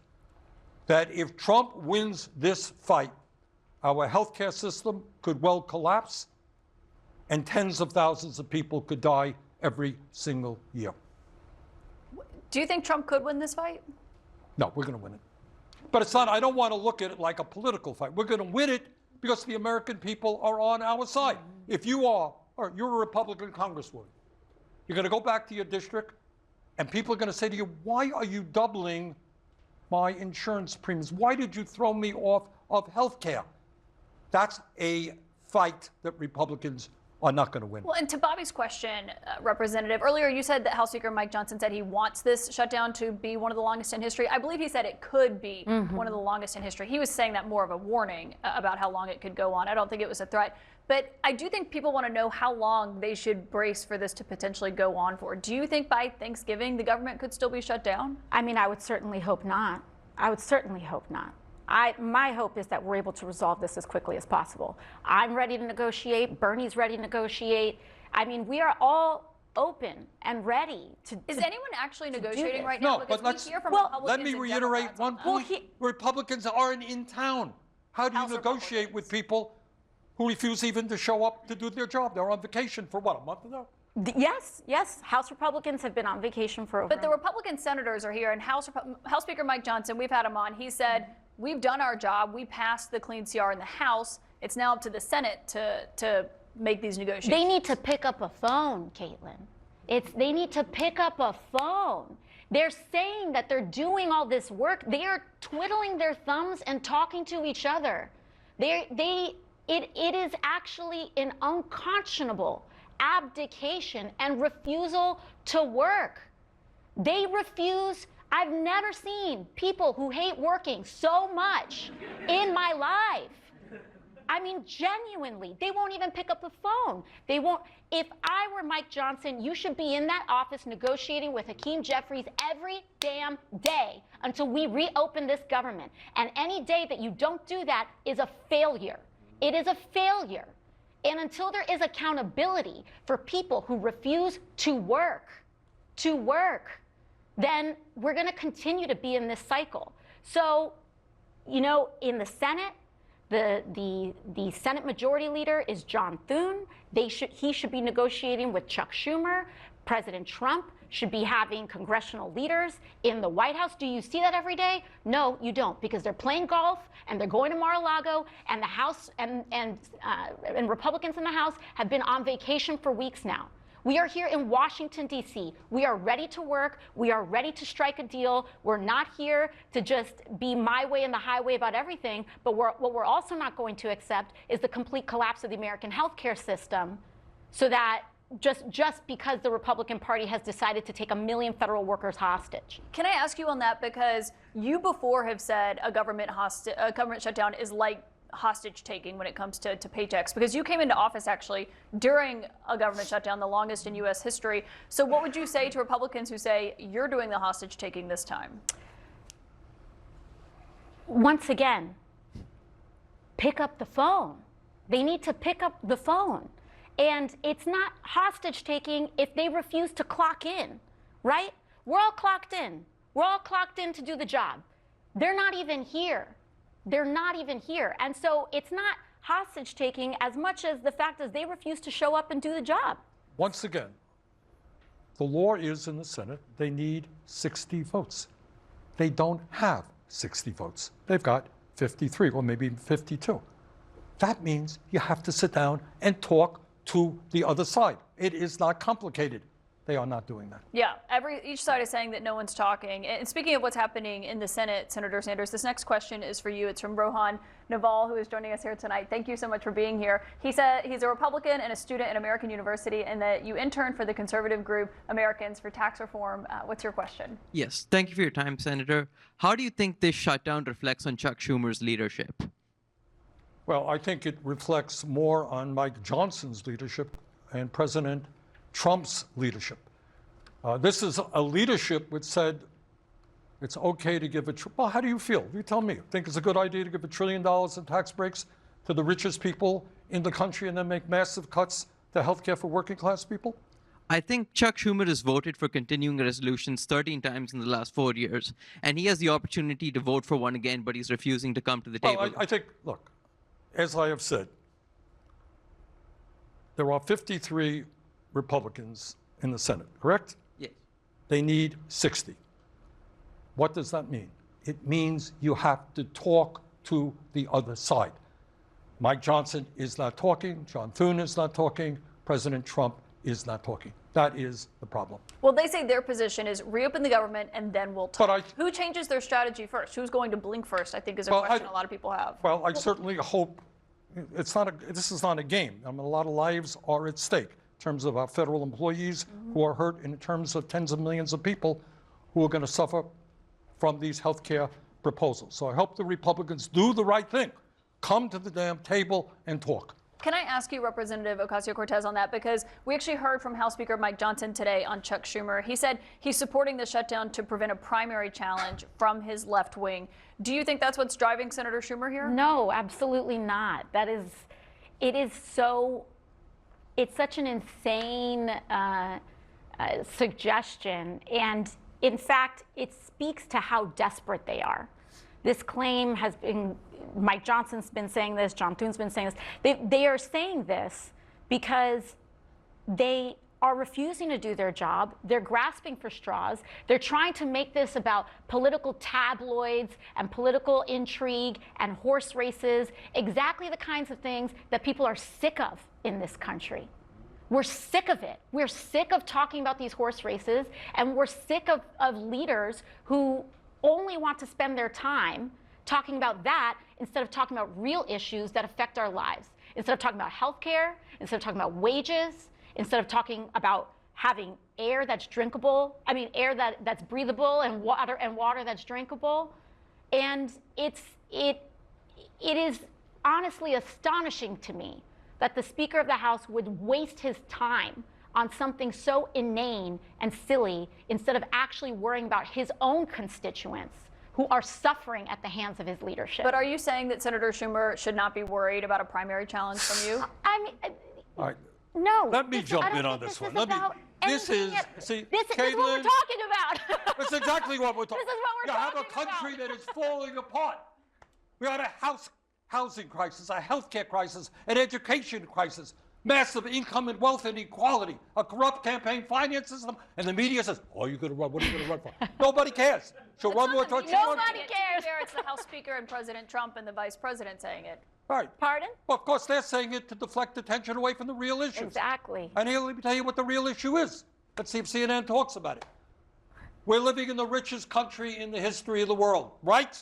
S2: that if Trump wins this fight, our healthcare system could well collapse and tens of thousands of people could die every single year.
S1: Do you think Trump could win this fight?
S2: No, we're going to win it. But it's not, I don't want to look at it like a political fight. We're going to win it because the American people are on our side. If you are, or you're a Republican congresswoman, you're going to go back to your district and people are going to say to you, why are you doubling my insurance premiums? Why did you throw me off of health care? That's a fight that Republicans are not going to win.
S1: Well, and to Bobby's question, Representative, earlier you said that House Speaker Mike Johnson said he wants this shutdown to be one of the longest in history. I believe he said it could be one of the longest in history. He was saying that more of a warning about how long it could go on. I don't think it was a threat. But I do think people want to know how long they should brace for this to potentially go on for. Do you think by Thanksgiving the government could still be shut down?
S3: I mean, I would certainly hope not. I would certainly hope not. My hope is that we're able to resolve this as quickly as possible. I'm ready to negotiate. Bernie's ready to negotiate. I mean, we are all open and ready to.
S1: Is anyone actually negotiating right now?
S2: No, but let's. Let me reiterate one point. Republicans aren't in town. How do you negotiate with people who refuse even to show up to do their job? They're on vacation for what, a month now?
S3: Yes. House Republicans have been on vacation for over.
S1: But the Republican senators are here, and House Speaker Mike Johnson, we've had him on. He said, we've done our job. We passed the clean CR in the House. It's now up to the Senate to make these negotiations.
S3: They need to pick up a phone, Caitlin. They need to pick up a phone. They're saying that they're doing all this work. They are twiddling their thumbs and talking to each other. It is actually an unconscionable abdication and refusal to work. They refuse. I've never seen people who hate working so much in my life. I mean, genuinely, they won't even pick up the phone. They won't. If I were Mike Johnson, you should be in that office negotiating with Hakeem Jeffries every damn day until we reopen this government. And any day that you don't do that is a failure. It is a failure. And until there is accountability for people who refuse to work, then we're going to continue to be in this cycle. So, you know, in the Senate, the Senate Majority Leader is John Thune. He should be negotiating with Chuck Schumer. President Trump should be having congressional leaders in the White House. Do you see that every day? No, you don't, because they're playing golf and they're going to Mar-a-Lago, and the House and Republicans in the House have been on vacation for weeks now. We are here in Washington, D.C. We are ready to work. We are ready to strike a deal. We're not here to just be my way and the highway about everything. But what we're also not going to accept is the complete collapse of the American healthcare system, so that just because the Republican Party has decided to take 1 million federal workers hostage.
S1: Can I ask you on that, because you before have said a government shutdown is like hostage taking when it comes to paychecks, because you came into office actually during a government shutdown, the longest in U.S. history. So what would you say to Republicans who say you're doing the hostage taking this time?
S3: Once again, pick up the phone. They need to pick up the phone. And it's not hostage taking if they refuse to clock in, right? We're all clocked in. We're all clocked in to do the job. They're not even here. They're not even here. And so it's not hostage taking as much as the fact is they refuse to show up and do the job.
S2: Once again, the law is in the Senate. They need 60 votes. They don't have 60 votes. They've got 53 or maybe 52. That means you have to sit down and talk to the other side. It is not complicated. They are not doing that.
S1: Yeah, each side is saying that no one's talking. And speaking of what's happening in the Senate, Senator Sanders, this next question is for you. It's from Rohan Naval, who is joining us here tonight. Thank you so much for being here. He said he's a Republican and a student at American University, and that you interned for the conservative group Americans for Tax Reform. What's your question?
S11: Yes, thank you for your time, Senator. How do you think this shutdown reflects on Chuck Schumer's leadership?
S2: Well, I think it reflects more on Mike Johnson's leadership and President Trump's leadership. This is a leadership which said it's okay to give well, how do you feel? You tell me. Think it's a good idea to give $1 trillion in tax breaks to the richest people in the country and then make massive cuts to health care for working class people?
S11: I think Chuck Schumer has voted for continuing resolutions 13 times in the last 4 years, and he has the opportunity to vote for one again, but he's refusing to come to the table.
S2: Well, I think, look, as I have said, there are 53 Republicans in the Senate, correct?
S11: Yes.
S2: They need 60. What does that mean? It means you have to talk to the other side. Mike Johnson is not talking. John Thune is not talking. President Trump is not talking. That is the problem.
S1: Well, they say their position is reopen the government and then we'll talk.
S2: But
S1: Who changes their strategy first? Who's going to blink first, I think, is a question a lot of people have.
S2: Well, I certainly hope this is not a game. I mean, a lot of lives are at stake in terms of our federal employees who are hurt, in terms of tens of millions of people who are going to suffer from these health care proposals. So I hope the Republicans do the right thing. Come to the damn table and talk.
S1: Can I ask you, Representative Ocasio-Cortez, on that? Because we actually heard from House Speaker Mike Johnson today on Chuck Schumer. He said he's supporting the shutdown to prevent a primary challenge from his left wing. Do you think that's what's driving Senator Schumer here?
S3: No, absolutely not. It's such an insane suggestion. And in fact, it speaks to how desperate they are. This claim has been, Mike Johnson's been saying this, John Thune's been saying this. They are saying this because they are refusing to do their job. They're grasping for straws. They're trying to make this about political tabloids and political intrigue and horse races, exactly the kinds of things that people are sick of in this country. We're sick of it. We're sick of talking about these horse races, and we're sick of leaders who only want to spend their time talking about that instead of talking about real issues that affect our lives. Instead of talking about healthcare, instead of talking about wages, instead of talking about having air that's drinkable, air that's breathable and water that's drinkable. And it is honestly astonishing to me that the Speaker of the House would waste his time on something so inane and silly instead of actually worrying about his own constituents who are suffering at the hands of his leadership.
S1: But are you saying that Senator Schumer should not be worried about a primary challenge from you?
S2: All right.
S3: No.
S2: Let me jump in on this one. This is what
S3: we're talking about.
S2: That's exactly what we're talking about.
S3: This is what we're talking about.
S2: You have a country that is falling apart. We had a housing crisis, a healthcare crisis, an education crisis, massive income and wealth inequality, a corrupt campaign finance system, and the media says, "Oh, you're going to run. What are you going to run for?" Nobody cares. She'll run more towards
S3: Nobody cares.
S1: It's the House Speaker and President Trump and the Vice President saying it.
S2: Right.
S3: Pardon?
S2: Well, of course, they're saying it to deflect attention away from the real issues.
S3: Exactly.
S2: And here, let me tell you what the real issue is. Let's see if CNN talks about it. We're living in the richest country in the history of the world, right?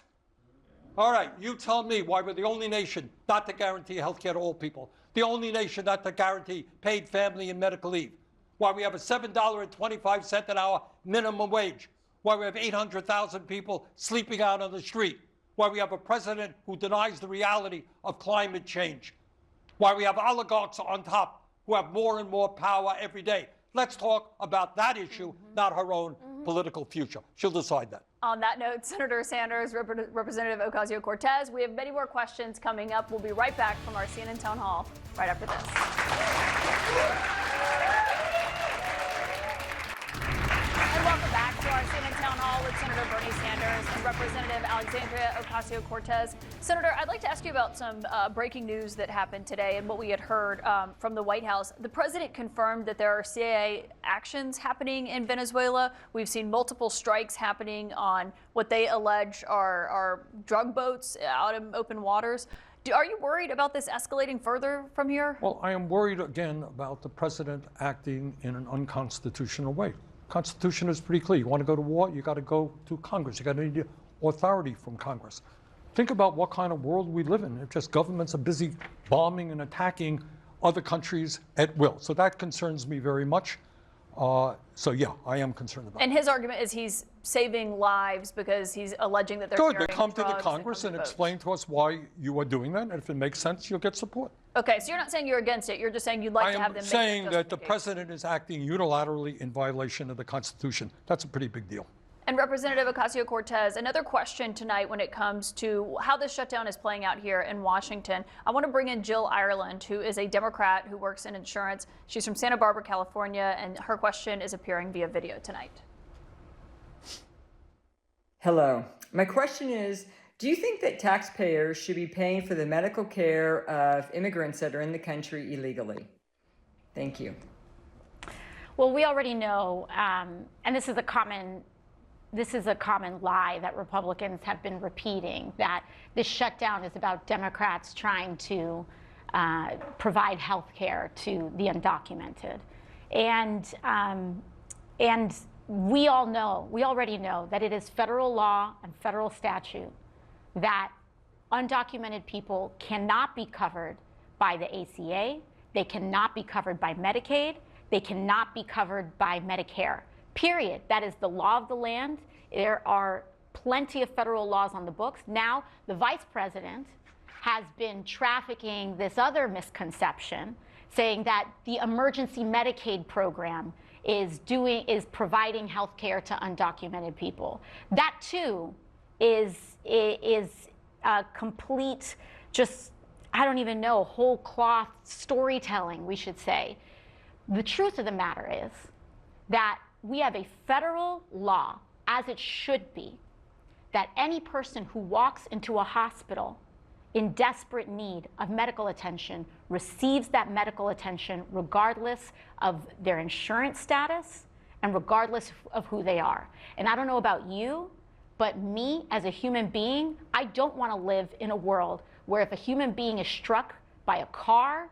S2: All right, you tell me why we're the only nation not to guarantee health care to all people, the only nation not to guarantee paid family and medical leave, why we have a $7.25 an hour minimum wage, why we have 800,000 people sleeping out on the street, why we have a president who denies the reality of climate change, why we have oligarchs on top who have more and more power every day. Let's talk about that issue, not her own political future. She'll decide that.
S1: On that note, Senator Sanders, Representative Ocasio-Cortez, we have many more questions coming up. We'll be right back from our CNN Town Hall right after this. And welcome back to our CNN Town Hall with Senator Bernie Sanders and Representative Alexandria Ocasio-Cortez. Senator, I'd like to ask you about some breaking news that happened today and what we had heard from the White House. The president confirmed that there are CIA actions happening in Venezuela. We've seen multiple strikes happening on what they allege are drug boats out in open waters. Are you worried about this escalating further from here?
S2: Well, I am worried again about the president acting in an unconstitutional way. Constitution is pretty clear. You want to go to war, you got to go to Congress. You got to need authority from Congress. Think about what kind of world we live in. If just governments are busy bombing and attacking other countries at will. So that concerns me very much. So yeah, I am concerned about it.
S1: And his argument is he's saving lives because he's alleging that they're
S2: Good,
S1: carrying
S2: they come to the
S1: drugs
S2: Congress and
S1: vote.
S2: explain to us why you are doing that, and if it makes sense, you'll get support.
S1: Okay, so you're not saying you're against it. You're just saying you'd like
S2: I
S1: to have
S2: am
S1: them
S2: saying
S1: make
S2: that the president is acting unilaterally in violation of the Constitution. That's a pretty big deal.
S1: And Representative Ocasio-Cortez, another question tonight when it comes to how this shutdown is playing out here in Washington. I want to bring in Jill Ireland, who is a Democrat who works in insurance. She's from Santa Barbara, California, and her question is appearing via video tonight.
S12: Hello. My question is, do you think that taxpayers should be paying for the medical care of immigrants that are in the country illegally? Thank you.
S3: Well, we already know, and this is a common lie that Republicans have been repeating, that this shutdown is about Democrats trying to provide health care to the undocumented. And we already know that it is federal law and federal statute that undocumented people cannot be covered by the ACA, they cannot be covered by Medicaid, they cannot be covered by Medicare. Period. That is the law of the land. There are plenty of federal laws on the books. Now, the vice president has been trafficking this other misconception, saying that the emergency Medicaid program is providing health care to undocumented people. That too is a complete, just, I don't even know, whole cloth storytelling, we should say. The truth of the matter is that we have a federal law, as it should be, that any person who walks into a hospital in desperate need of medical attention receives that medical attention regardless of their insurance status and regardless of who they are. And I don't know about you, but me as a human being, I don't want to live in a world where if a human being is struck by a car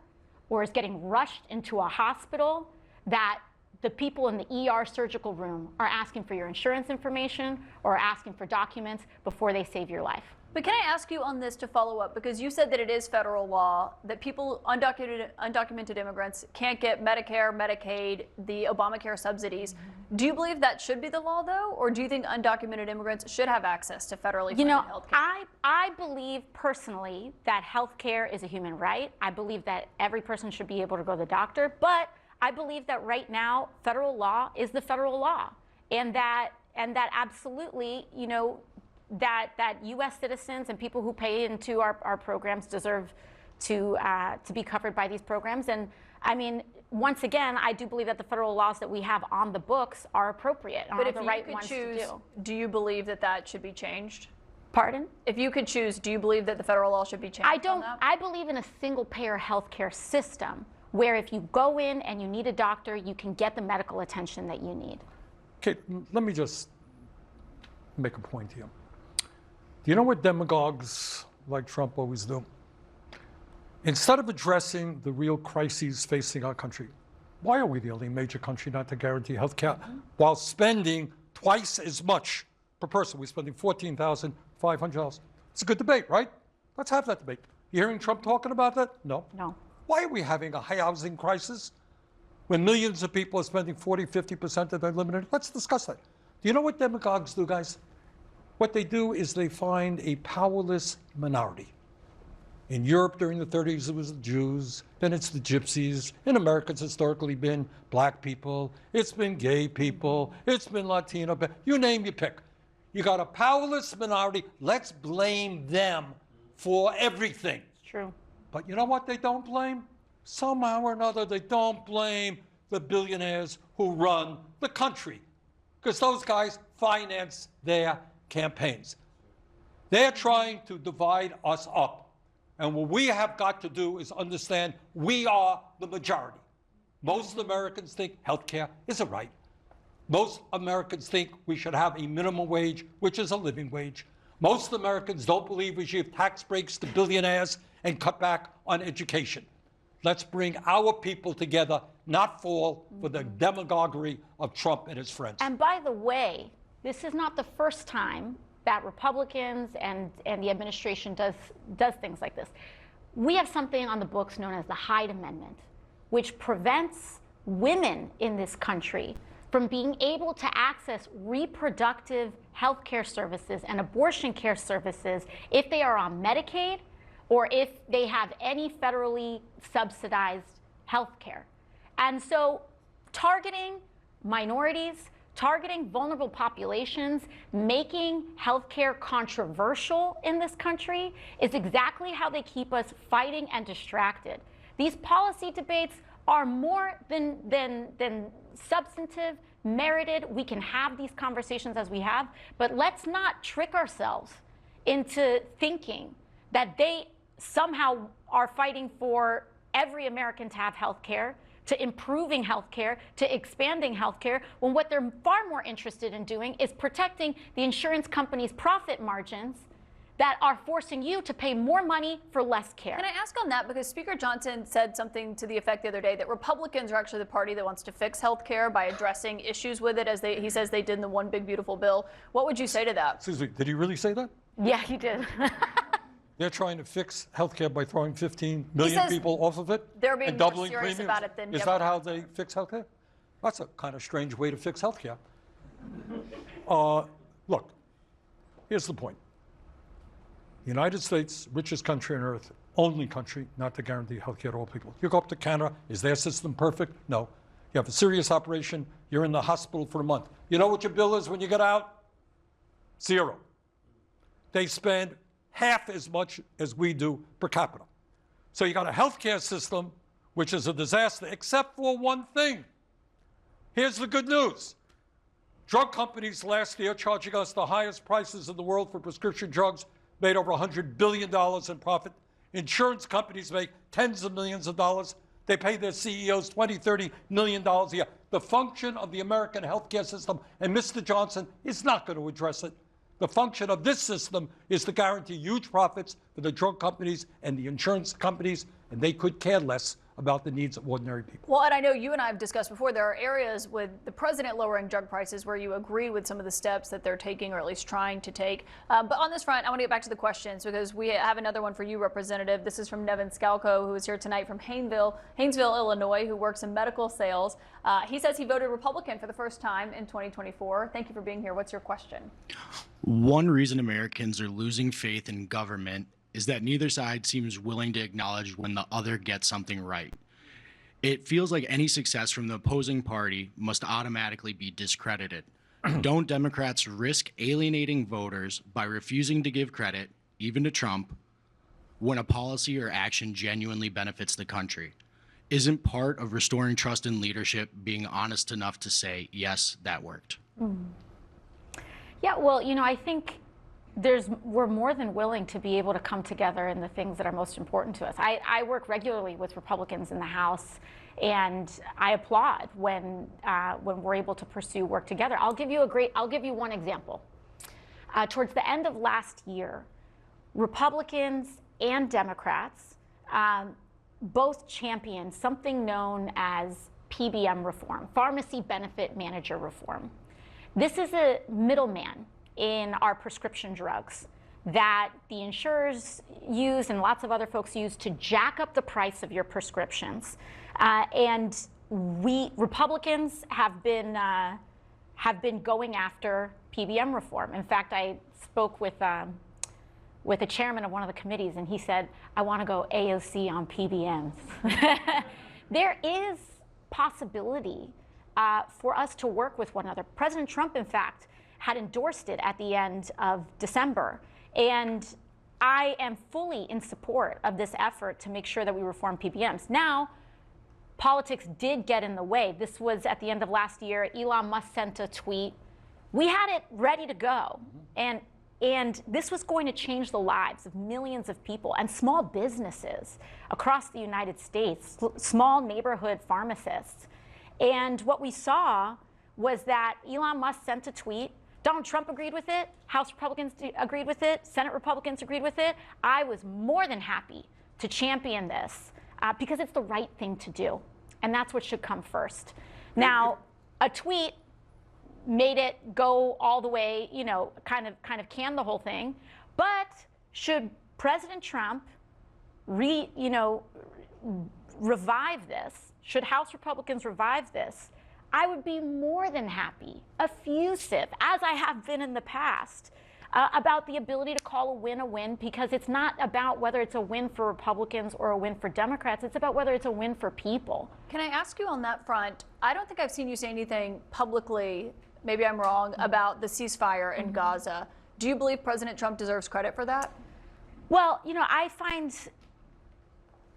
S3: or is getting rushed into a hospital, that the people in the ER surgical room are asking for your insurance information or asking for documents before they save your life.
S1: But can I ask you on this to follow up? Because you said that it is federal law, that people, undocumented immigrants, can't get Medicare, Medicaid, the Obamacare subsidies. Do you believe that should be the law, though? Or do you think undocumented immigrants should have access to federally funded health care?
S3: I believe personally that health care is a human right. I believe that every person should be able to go to the doctor. But I believe that right now, federal law is the federal law. And that absolutely, you know, that U.S. citizens and people who pay into our programs deserve to be covered by these programs. And I mean, once again, I do believe that the federal laws that we have on the books are appropriate and
S1: but
S3: are
S1: if
S3: the
S1: you
S3: right
S1: could
S3: ones
S1: choose,
S3: to do.
S1: Do you believe that that should be changed?
S3: Pardon?
S1: If you could choose, do you believe that the federal law should be changed?
S3: I don't. I believe in a single-payer healthcare system where if you go in and you need a doctor, you can get the medical attention that you need.
S2: Okay, let me just make a point here. Do you know what demagogues like Trump always do? Instead of addressing the real crises facing our country, why are we the only major country not to guarantee health care while spending twice as much per person? We're spending $14,500. It's a good debate, right? Let's have that debate. You hearing Trump talking about that? No.
S3: No.
S2: Why are we having a housing crisis when millions of people are spending 40, 50% of their limited? Let's discuss that. Do you know what demagogues do, guys? What they do is they find a powerless minority. In Europe during the 30s, it was the Jews, then it's the gypsies. In America, it's historically been black people, it's been gay people, it's been Latino, you name, you pick. You got a powerless minority, let's blame them for everything.
S3: True.
S2: But you know what they don't blame? Somehow or another, they don't blame the billionaires who run the country, because those guys finance their campaigns. They're trying to divide us up. And what we have got to do is understand we are the majority. Most Americans think healthcare is a right. Most Americans think we should have a minimum wage, which is a living wage. Most Americans don't believe we should give tax breaks to billionaires and cut back on education. Let's bring our people together, not fall for the demagoguery of Trump and his friends.
S3: And by the way, this is not the first time that Republicans and the administration does things like this. We have something on the books known as the Hyde Amendment, which prevents women in this country from being able to access reproductive health care services and abortion care services if they are on Medicaid or if they have any federally subsidized health care. And so targeting minorities, targeting vulnerable populations, making healthcare controversial in this country is exactly how they keep us fighting and distracted. These policy debates are more than substantive, merited. We can have these conversations as we have, but let's not trick ourselves into thinking that they somehow are fighting for every American to have health care, to improving health care, to expanding health care, when what they're far more interested in doing is protecting the insurance companies' profit margins that are forcing you to pay more money for less care.
S1: Can I ask on that? Because Speaker Johnson said something to the effect the other day that Republicans are actually the party that wants to fix health care by addressing issues with it, as he says they did in the One Big Beautiful Bill. What would you say to that?
S2: Excuse me, did he really say that?
S3: Yeah, he did.
S2: They're trying to fix healthcare by throwing 15 million people off of it
S1: they're being
S2: and
S1: more
S2: doubling
S1: serious
S2: premiums.
S1: about it than
S2: Is that how they fix healthcare? That's a kind of strange way to fix healthcare. Look, here's the point. The United States, richest country on earth, only country not to guarantee healthcare to all people. You go up to Canada, is their system perfect? No. You have a serious operation, you're in the hospital for a month. You know what your bill is when you get out? Zero. They spend half as much as we do per capita. So you got a healthcare system which is a disaster, except for one thing. Here's the good news. Drug companies last year charging us the highest prices in the world for prescription drugs, made over $100 billion in profit. Insurance companies make tens of millions of dollars. They pay their CEOs $20, $30 million a year. The function of the American healthcare system, and Mr. Johnson is not going to address it. The function of this system is to guarantee huge profits for the drug companies and the insurance companies, and they could care less about the needs of ordinary people.
S1: Well, and I know you and I have discussed before, there are areas with the president lowering drug prices where you agree with some of the steps that they're taking, or at least trying to take. But on this front, I want to get back to the questions because we have another one for you, Representative. This is from Nevin Scalco, who is here tonight from Haynesville, Illinois, who works in medical sales. He says he voted Republican for the first time in 2024. Thank you for being here. What's your question?
S13: One reason Americans are losing faith in government is that neither side seems willing to acknowledge when the other gets something right. It feels like any success from the opposing party must automatically be discredited. Don't Democrats risk alienating voters by refusing to give credit, even to Trump, when a policy or action genuinely benefits the country? Isn't part of restoring trust in leadership being honest enough to say, yes, that worked?
S3: Yeah, well, I think we're more than willing to be able to come together in the things that are most important to us. I work regularly with Republicans in the House, and I applaud when we're able to pursue work together. I'll give you one example. Towards the end of last year, Republicans and Democrats both championed something known as PBM reform, pharmacy benefit manager reform. This is a middleman in our prescription drugs that the insurers use and lots of other folks use to jack up the price of your prescriptions. And we Republicans have been going after PBM reform. In fact, I spoke with the chairman of one of the committees, and he said, I want to go AOC on PBMs. There is possibility for us to work with one another. President Trump, in fact, had endorsed it at the end of December. And I am fully in support of this effort to make sure that we reform PBMs. Now, politics did get in the way. This was at the end of last year. Elon Musk sent a tweet. We had it ready to go. And this was going to change the lives of millions of people and small businesses across the United States, small neighborhood pharmacists. And what we saw was that Elon Musk sent a tweet. Donald Trump agreed with it. House Republicans agreed with it. Senate Republicans agreed with it. I was more than happy to champion this because it's the right thing to do. And that's what should come first. Now, a tweet made it go all the way, you know, kind of can the whole thing. But should President Trump revive this, should House Republicans revive this, I would be more than happy, effusive, as I have been in the past, about the ability to call a win, because it's not about whether it's a win for Republicans or a win for Democrats. It's about whether it's a win for people.
S1: Can I ask you on that front? I don't think I've seen you say anything publicly, maybe I'm wrong, about the ceasefire in Gaza. Do you believe President Trump deserves credit for that?
S3: Well, you know, I find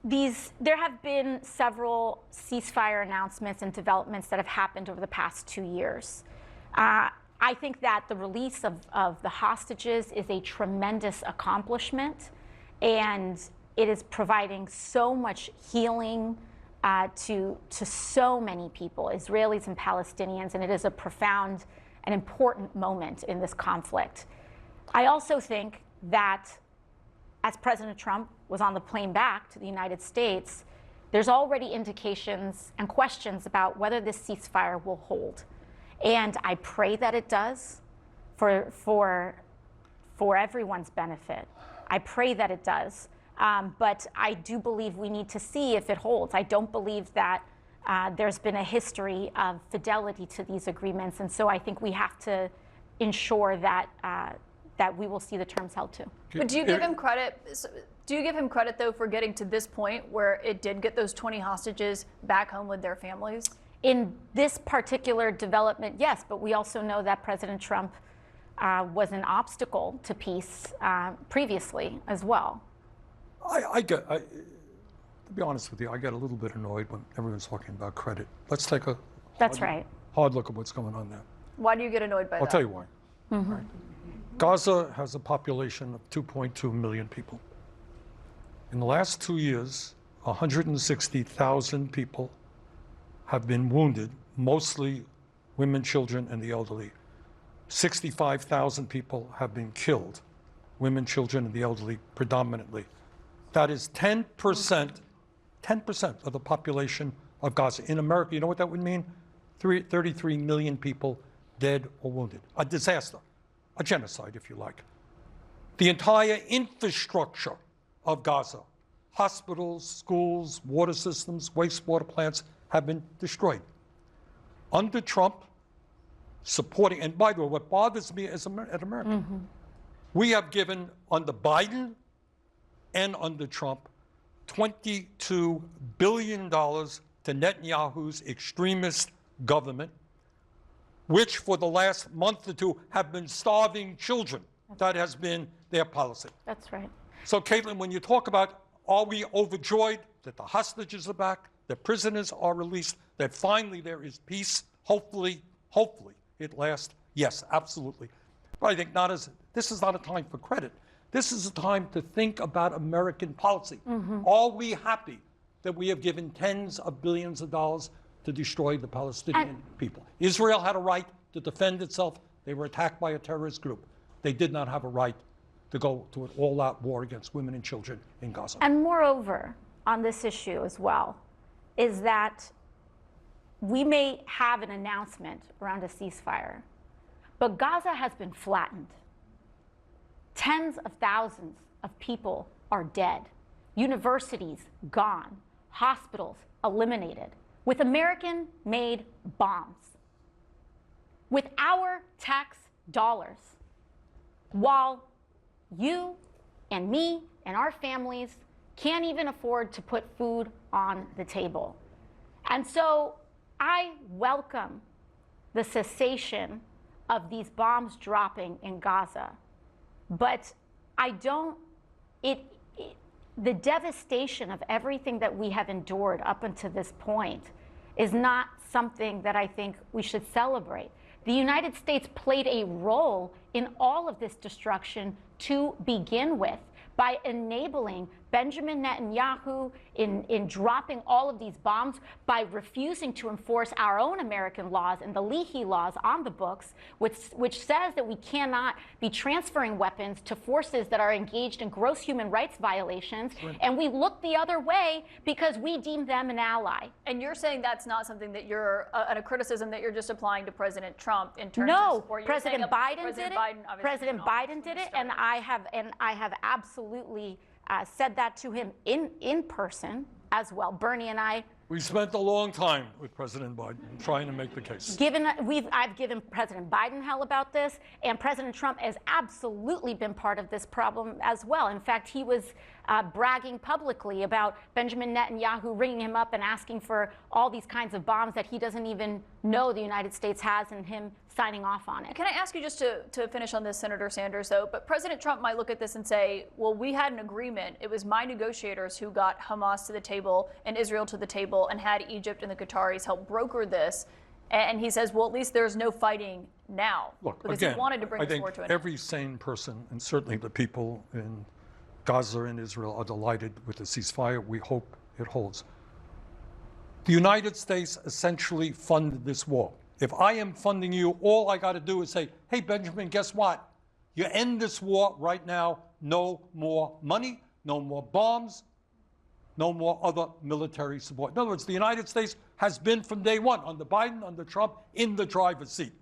S3: there have been several ceasefire announcements and developments that have happened over the past 2 years. I think that the release of the hostages is a tremendous accomplishment, and it is providing so much healing to so many people, Israelis and Palestinians, and it is a profound and important moment in this conflict. I also think that as President Trump was on the plane back to the United States, there's already indications and questions about whether this ceasefire will hold. And I pray that it does for everyone's benefit. I pray that it does. But I do believe we need to see if it holds. I don't believe that there's been a history of fidelity to these agreements. And so I think we have to ensure that that we will see the terms held to.
S1: But do you give him credit? Do you give him credit, though, for getting to this point where it did get those 20 hostages back home with their families?
S3: In this particular development, yes, but we also know that President Trump was an obstacle to peace previously as well.
S2: To be honest with you, I get a little bit annoyed when everyone's talking about credit. Let's take a hard look at what's going on there.
S1: Why do you get annoyed by that?
S2: I'll tell you why. Right. Gaza has a population of 2.2 million people. In the last 2 years, 160,000 people have been wounded, mostly women, children, and the elderly. 65,000 people have been killed, women, children, and the elderly predominantly. That is 10% of the population of Gaza. In America, you know what that would mean? 33 million people dead or wounded. A disaster, a genocide, if you like. The entire infrastructure of Gaza, hospitals, schools, water systems, wastewater plants, have been destroyed. Under Trump, supporting, and by the way, what bothers me as an American, we have given, under Biden and under Trump, $22 billion to Netanyahu's extremist government, which for the last month or two have been starving children. That has been their policy.
S3: That's right.
S2: So, Caitlin, when you talk about, are we overjoyed that the hostages are back, the prisoners are released, that finally there is peace, hopefully it lasts, yes, absolutely. But I think this is not a time for credit. This is a time to think about American policy. Are we happy that we have given tens of billions of dollars to destroy the Palestinian people? Israel had a right to defend itself. They were attacked by a terrorist group. They did not have a right to go to an all-out war against women and children in Gaza.
S3: And moreover, on this issue as well, is that we may have an announcement around a ceasefire, but Gaza has been flattened. Tens of thousands of people are dead. Universities gone. Hospitals eliminated. With American-made bombs. With our tax dollars. While you and me and our families can't even afford to put food on the table. And so I welcome the cessation of these bombs dropping in Gaza. But I don't, the devastation of everything that we have endured up until this point is not something that I think we should celebrate. The United States played a role in all of this destruction to begin with by enabling Benjamin Netanyahu in dropping all of these bombs by refusing to enforce our own American laws and the Leahy laws on the books, which says that we cannot be transferring weapons to forces that are engaged in gross human rights violations. And we look the other way because we deem them an ally.
S1: And you're saying that's not something that you're, a criticism that you're just applying to President Trump in terms of
S3: No,
S1: support.
S3: President Biden did it.
S1: Obviously
S3: President Biden did it, and I have absolutely said that to him in person as well. Bernie and I.
S2: We spent a long time with President Biden trying to make the case.
S3: I've given President Biden hell about this, and President Trump has absolutely been part of this problem as well. In fact, he was bragging publicly about Benjamin Netanyahu ringing him up and asking for all these kinds of bombs that he doesn't even know the United States has, and him signing off on it.
S1: Can I ask you just to finish on this, Senator Sanders, though, but President Trump might look at this and say, well, we had an agreement. It was my negotiators who got Hamas to the table and Israel to the table and had Egypt and the Qataris help broker this. And he says, well, at least there's no fighting now.
S2: Look,
S1: because
S2: again,
S1: he wanted to bring
S2: I
S1: this
S2: think
S1: war to an end.
S2: every sane person, and certainly the people in Gaza and Israel, are delighted with the ceasefire. We hope it holds. The United States essentially funded this war. If I am funding you, all I got to do is say, hey, Benjamin, guess what? You end this war right now. No more money, no more bombs, no more other military support. In other words, the United States has been from day one, under Biden, under Trump, in the driver's seat.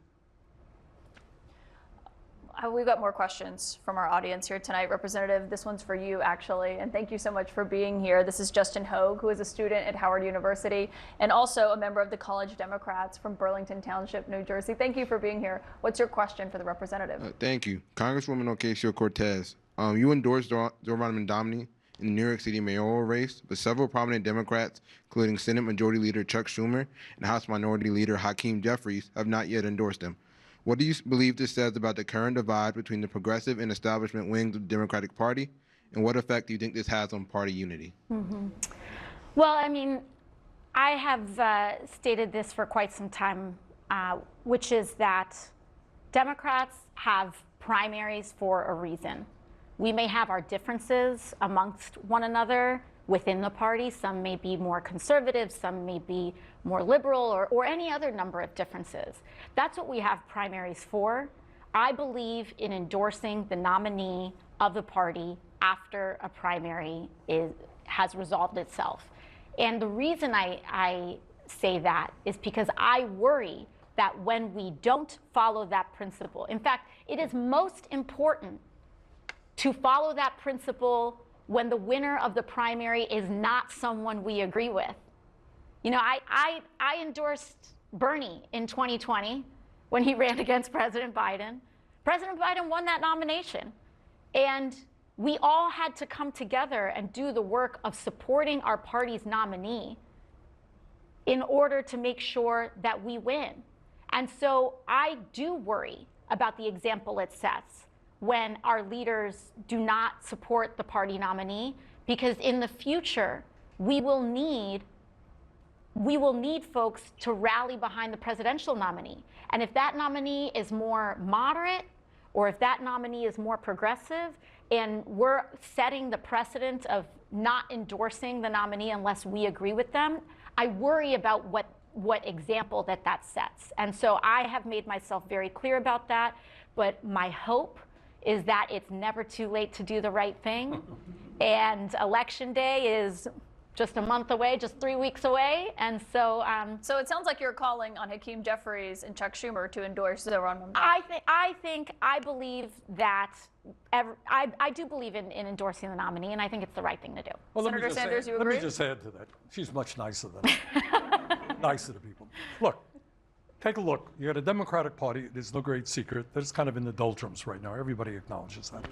S1: We've got more questions from our audience here tonight. Representative, this one's for you, actually, and thank you so much for being here. This is Justin Hogue, who is a student at Howard University and also a member of the College Democrats from Burlington Township, New Jersey. Thank you for being here. What's your question for the representative?
S14: Thank you. Congresswoman Ocasio-Cortez, you endorsed Zohran Mamdani in the New York City mayoral race, but several prominent Democrats, including Senate Majority Leader Chuck Schumer and House Minority Leader Hakeem Jeffries, have not yet endorsed him. What do you believe this says about the current divide between the progressive and establishment wings of the Democratic Party? And what effect do you think this has on party unity?
S3: Well, I mean, I have stated this for quite some time, which is that Democrats have primaries for a reason. We may have our differences amongst one another within the party. Some may be more conservative, some may be more liberal, or any other number of differences. That's what we have primaries for. I believe in endorsing the nominee of the party after a primary has resolved itself. And the reason I say that is because I worry that when we don't follow that principle, in fact, it is most important to follow that principle when the winner of the primary is not someone we agree with. You know, I endorsed Bernie in 2020 when he ran against President Biden. President Biden won that nomination. And we all had to come together and do the work of supporting our party's nominee in order to make sure that we win. And so I do worry about the example it sets when our leaders do not support the party nominee, because in the future, we will need folks to rally behind the presidential nominee. And if that nominee is more moderate, or if that nominee is more progressive, and we're setting the precedent of not endorsing the nominee unless we agree with them, I worry about what example that sets. And so I have made myself very clear about that, but my hope is that it's never too late to do the right thing. And Election Day is just a month away, just 3 weeks away. And so
S1: so it sounds like you're calling on Hakeem Jeffries and Chuck Schumer to endorse Zohran Mamdani.
S3: I believe that I do believe in endorsing the nominee, and I think it's the right thing to do.
S2: Well,
S1: Senator Sanders, you agree?
S2: Let me just add to that. She's much nicer than nicer to people. Look, take a look. You got a Democratic Party. It is no great secret that it's kind of in the doldrums right now. Everybody acknowledges that.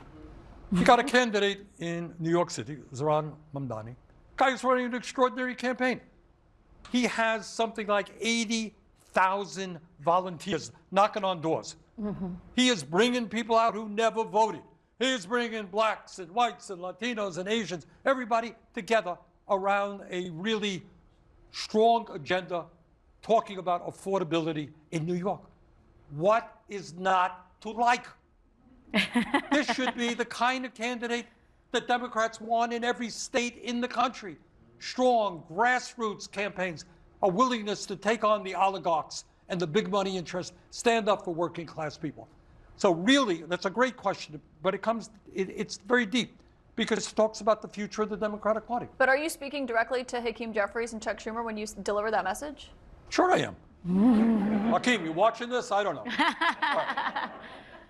S2: You got a candidate in New York City, Zohran Mamdani. Guy is running an extraordinary campaign. He has something like 80,000 volunteers knocking on doors. He is bringing people out who never voted. He is bringing blacks and whites and Latinos and Asians, everybody together around a really strong agenda talking about affordability in New York. What is not to like? This should be the kind of candidate that Democrats want in every state in the country. Strong grassroots campaigns, a willingness to take on the oligarchs and the big money interests, stand up for working class people. So really, that's a great question, but it's very deep because it talks about the future of the Democratic Party.
S1: But are you speaking directly to Hakeem Jeffries and Chuck Schumer when you deliver that message?
S2: Sure I am. Hakeem, you watching this? I don't know. Right.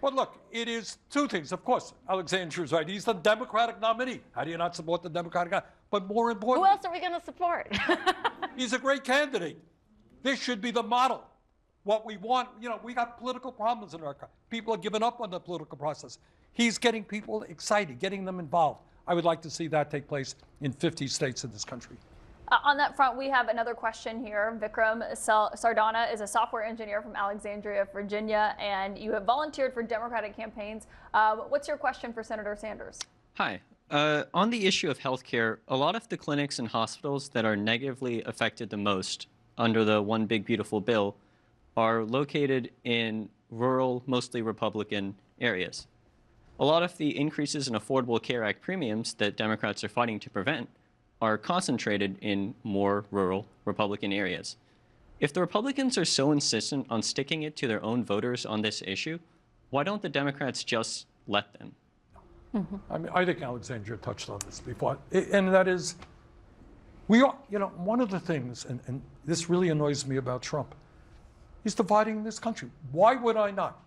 S2: But look, it is two things. Of course, Alexandria's right. He's the Democratic nominee. How do you not support the Democratic guy? But more importantly,
S3: Who else are we going to support?
S2: he's a great candidate. This should be the model. What we want, we got political problems in America. People are giving up on the political process. He's getting people excited, getting them involved. I would like to see that take place in 50 states in this country.
S1: On that front, we have another question here. Vikram Sardana is a software engineer from Alexandria, Virginia, and you have volunteered for Democratic campaigns. What's your question for Senator Sanders?
S15: Hi. On the issue of healthcare, a lot of the clinics and hospitals that are negatively affected the most under the One Big Beautiful Bill are located in rural, mostly Republican areas. A lot of the increases in Affordable Care Act premiums that Democrats are fighting to prevent are concentrated in more rural Republican areas. If the Republicans are so insistent on sticking it to their own voters on this issue, why don't the Democrats just let them?
S2: I mean, I think Alexandria touched on this before, and that is, we are, one of the things, and this really annoys me about Trump, he's dividing this country. Why would I not?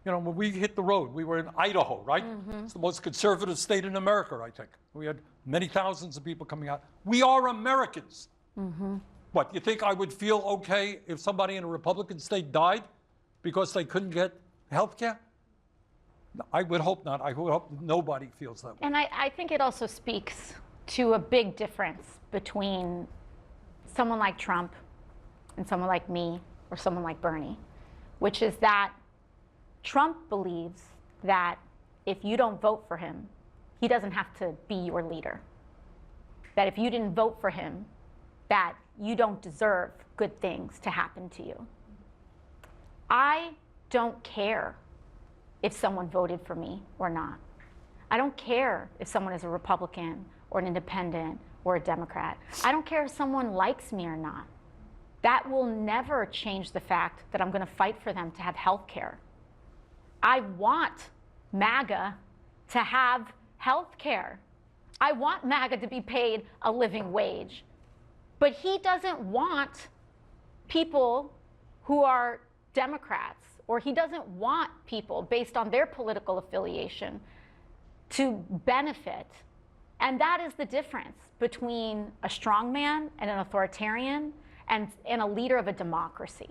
S2: When we hit the road, we were in Idaho, right? It's the most conservative state in America, I think. We had many thousands of people coming out. We are Americans. What, you think I would feel okay if somebody in a Republican state died because they couldn't get health care? I would hope not. I would hope nobody feels that way.
S3: And I think it also speaks to a big difference between someone like Trump and someone like me or someone like Bernie, which is that Trump believes that if you don't vote for him, he doesn't have to be your leader. That if you didn't vote for him, that you don't deserve good things to happen to you. I don't care if someone voted for me or not. I don't care if someone is a Republican or an independent or a Democrat. I don't care if someone likes me or not. That will never change the fact that I'm going to fight for them to have health care. I want MAGA to have health care. I want MAGA to be paid a living wage. But he doesn't want people who are Democrats, or he doesn't want people based on their political affiliation to benefit. And that is the difference between a strongman and an authoritarian and a leader of a democracy.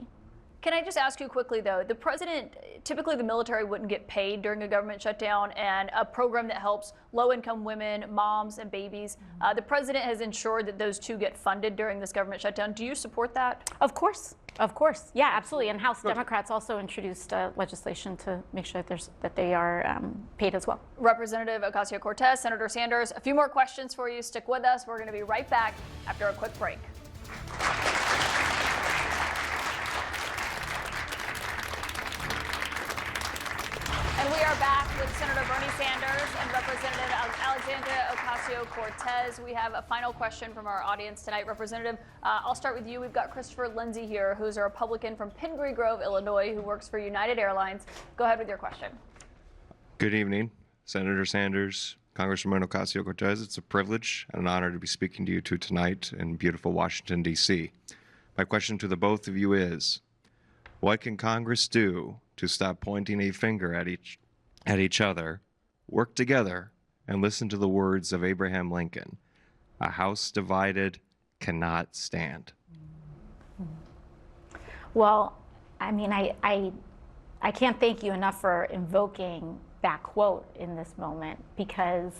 S1: Can I just ask you quickly, though, the president, typically the military wouldn't get paid during a government shutdown, and a program that helps low-income women, moms, and babies, the president has ensured that those two get funded during this government shutdown. Do you support that?
S3: Of course. Of course. Yeah, absolutely. And House Democrats also introduced legislation to make sure that they are paid as well.
S1: Representative Ocasio-Cortez, Senator Sanders, a few more questions for you. Stick with us. We're going to be right back after a quick break. And we are back with Senator Bernie Sanders and Representative Alexandria Ocasio-Cortez. We have a final question from our audience tonight. Representative, I'll start with you. We've got Christopher Lindsay here, who's a Republican from Pingree Grove, Illinois, who works for United Airlines. Go ahead with your question.
S16: Good evening, Senator Sanders, Congresswoman Ocasio-Cortez. It's a privilege and an honor to be speaking to you two tonight in beautiful Washington, D.C. My question to the both of you is, what can Congress do to stop pointing a finger at each other, work together, and listen to the words of Abraham Lincoln? A house divided cannot stand.
S3: Well, I mean, I can't thank you enough for invoking that quote in this moment, because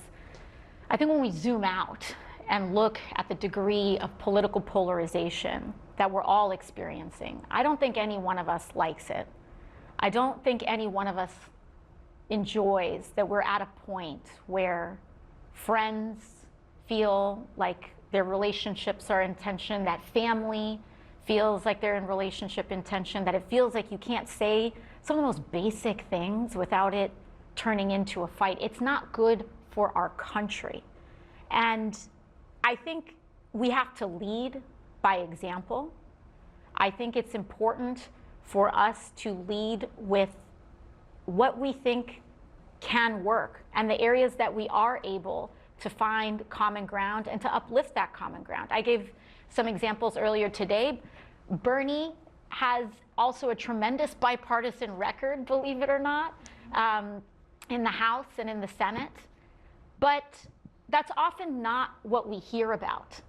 S3: I think when we zoom out and look at the degree of political polarization that we're all experiencing, I don't think any one of us likes it. I don't think any one of us enjoys that we're at a point where friends feel like their relationships are in tension, that family feels like they're in relationship in tension, that it feels like you can't say some of the most basic things without it turning into a fight. It's not good for our country. And I think we have to lead by example. I think it's important for us to lead with what we think can work and the areas that we are able to find common ground and to uplift that common ground. I gave some examples earlier today. Bernie has also a tremendous bipartisan record, believe it or not, in the House and in the Senate. But that's often not what we hear about.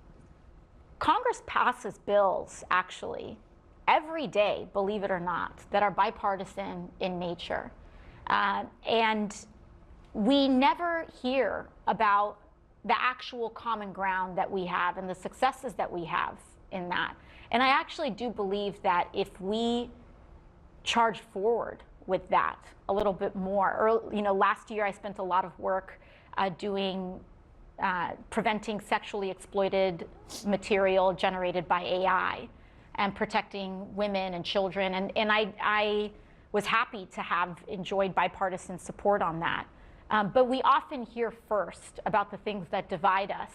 S3: Congress passes bills, actually, every day, believe it or not, that are bipartisan in nature. And we never hear about the actual common ground that we have and the successes that we have in that. And I actually do believe that if we charge forward with that a little bit more, last year I spent a lot of work doing preventing sexually exploited material generated by AI and protecting women and children. And I was happy to have enjoyed bipartisan support on that. But we often hear first about the things that divide us,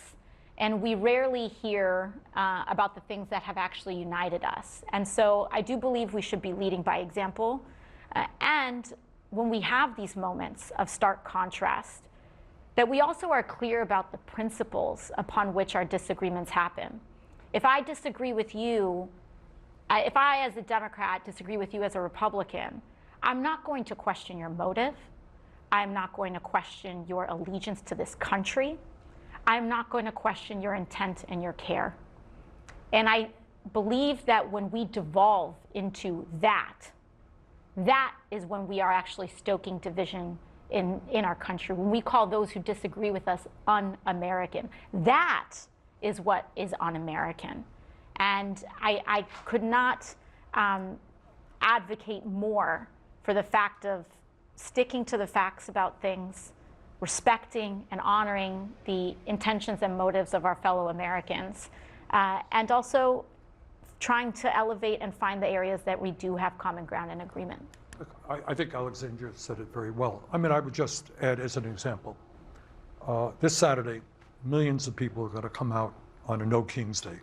S3: and we rarely hear about the things that have actually united us. And so I do believe we should be leading by example. And when we have these moments of stark contrast, that we also are clear about the principles upon which our disagreements happen. If I disagree with you, if I as a Democrat disagree with you as a Republican, I'm not going to question your motive. I'm not going to question your allegiance to this country. I'm not going to question your intent and your care. And I believe that when we devolve into that is when we are actually stoking division in our country. When we call those who disagree with us un-American, that is what is un-American. And I could not advocate more for the fact of sticking to the facts about things, respecting and honoring the intentions and motives of our fellow Americans, and also trying to elevate and find the areas that we do have common ground and agreement.
S2: I think Alexandria said it very well. I mean, I would just add as an example, this Saturday, millions of people are going to come out on a No King's Day.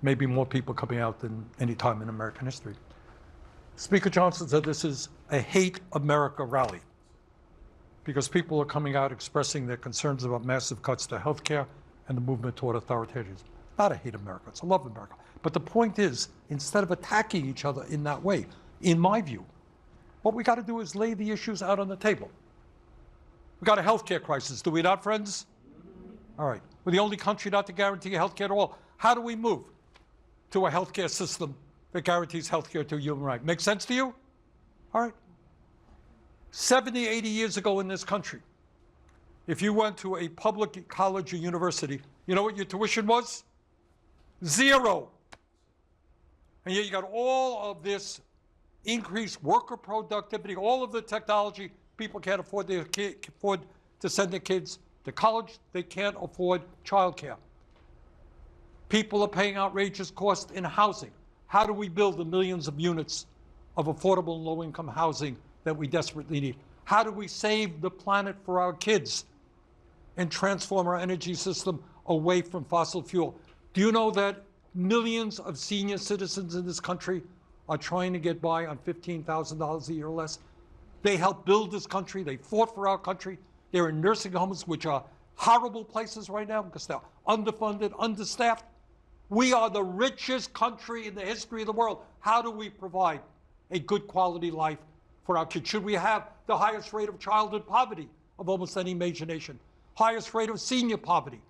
S2: Maybe more people coming out than any time in American history. Speaker Johnson said this is a hate America rally because people are coming out expressing their concerns about massive cuts to health care and the movement toward authoritarianism. Not a hate America, it's a love America. But the point is, instead of attacking each other in that way, in my view, what we got to do is lay the issues out on the table. We got a health care crisis, do we not, friends? All right, we're the only country not to guarantee health care at all. How do we move to a health care system that guarantees health care to a human right? Make sense to you? All right. 70, 80 years ago in this country, if you went to a public college or university, you know what your tuition was? Zero. And yet you got all of this increased worker productivity, all of the technology. People can't afford to send their kids to college. They can't afford childcare. People are paying outrageous costs in housing. How do we build the millions of units of affordable and low-income housing that we desperately need? How do we save the planet for our kids and transform our energy system away from fossil fuel? Do you know that millions of senior citizens in this country are trying to get by on $15,000 a year or less? They helped build this country. They fought for our country. They're in nursing homes, which are horrible places right now because they're underfunded, understaffed. We are the richest country in the history of the world. How do we provide a good quality life for our kids? Should we have the highest rate of childhood poverty of almost any major nation? Highest rate of senior poverty?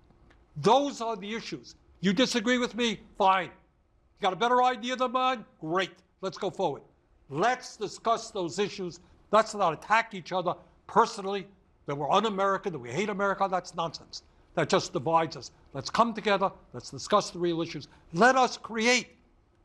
S2: Those are the issues. You disagree with me? Fine. You got a better idea than mine? Great. Let's go forward. Let's discuss those issues. Let's not attack each other personally, that we're un-American, that we hate America. That's nonsense. That just divides us. Let's come together. Let's discuss the real issues. Let us create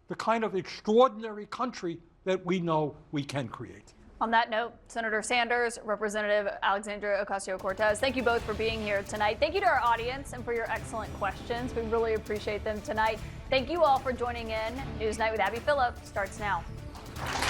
S2: the kind of extraordinary country that we know we can create.
S1: On that note, Senator Sanders, Representative Alexandria Ocasio-Cortez, thank you both for being here tonight. Thank you to our audience and for your excellent questions. We really appreciate them tonight. Thank you all for joining in. Newsnight with Abby Phillip starts now.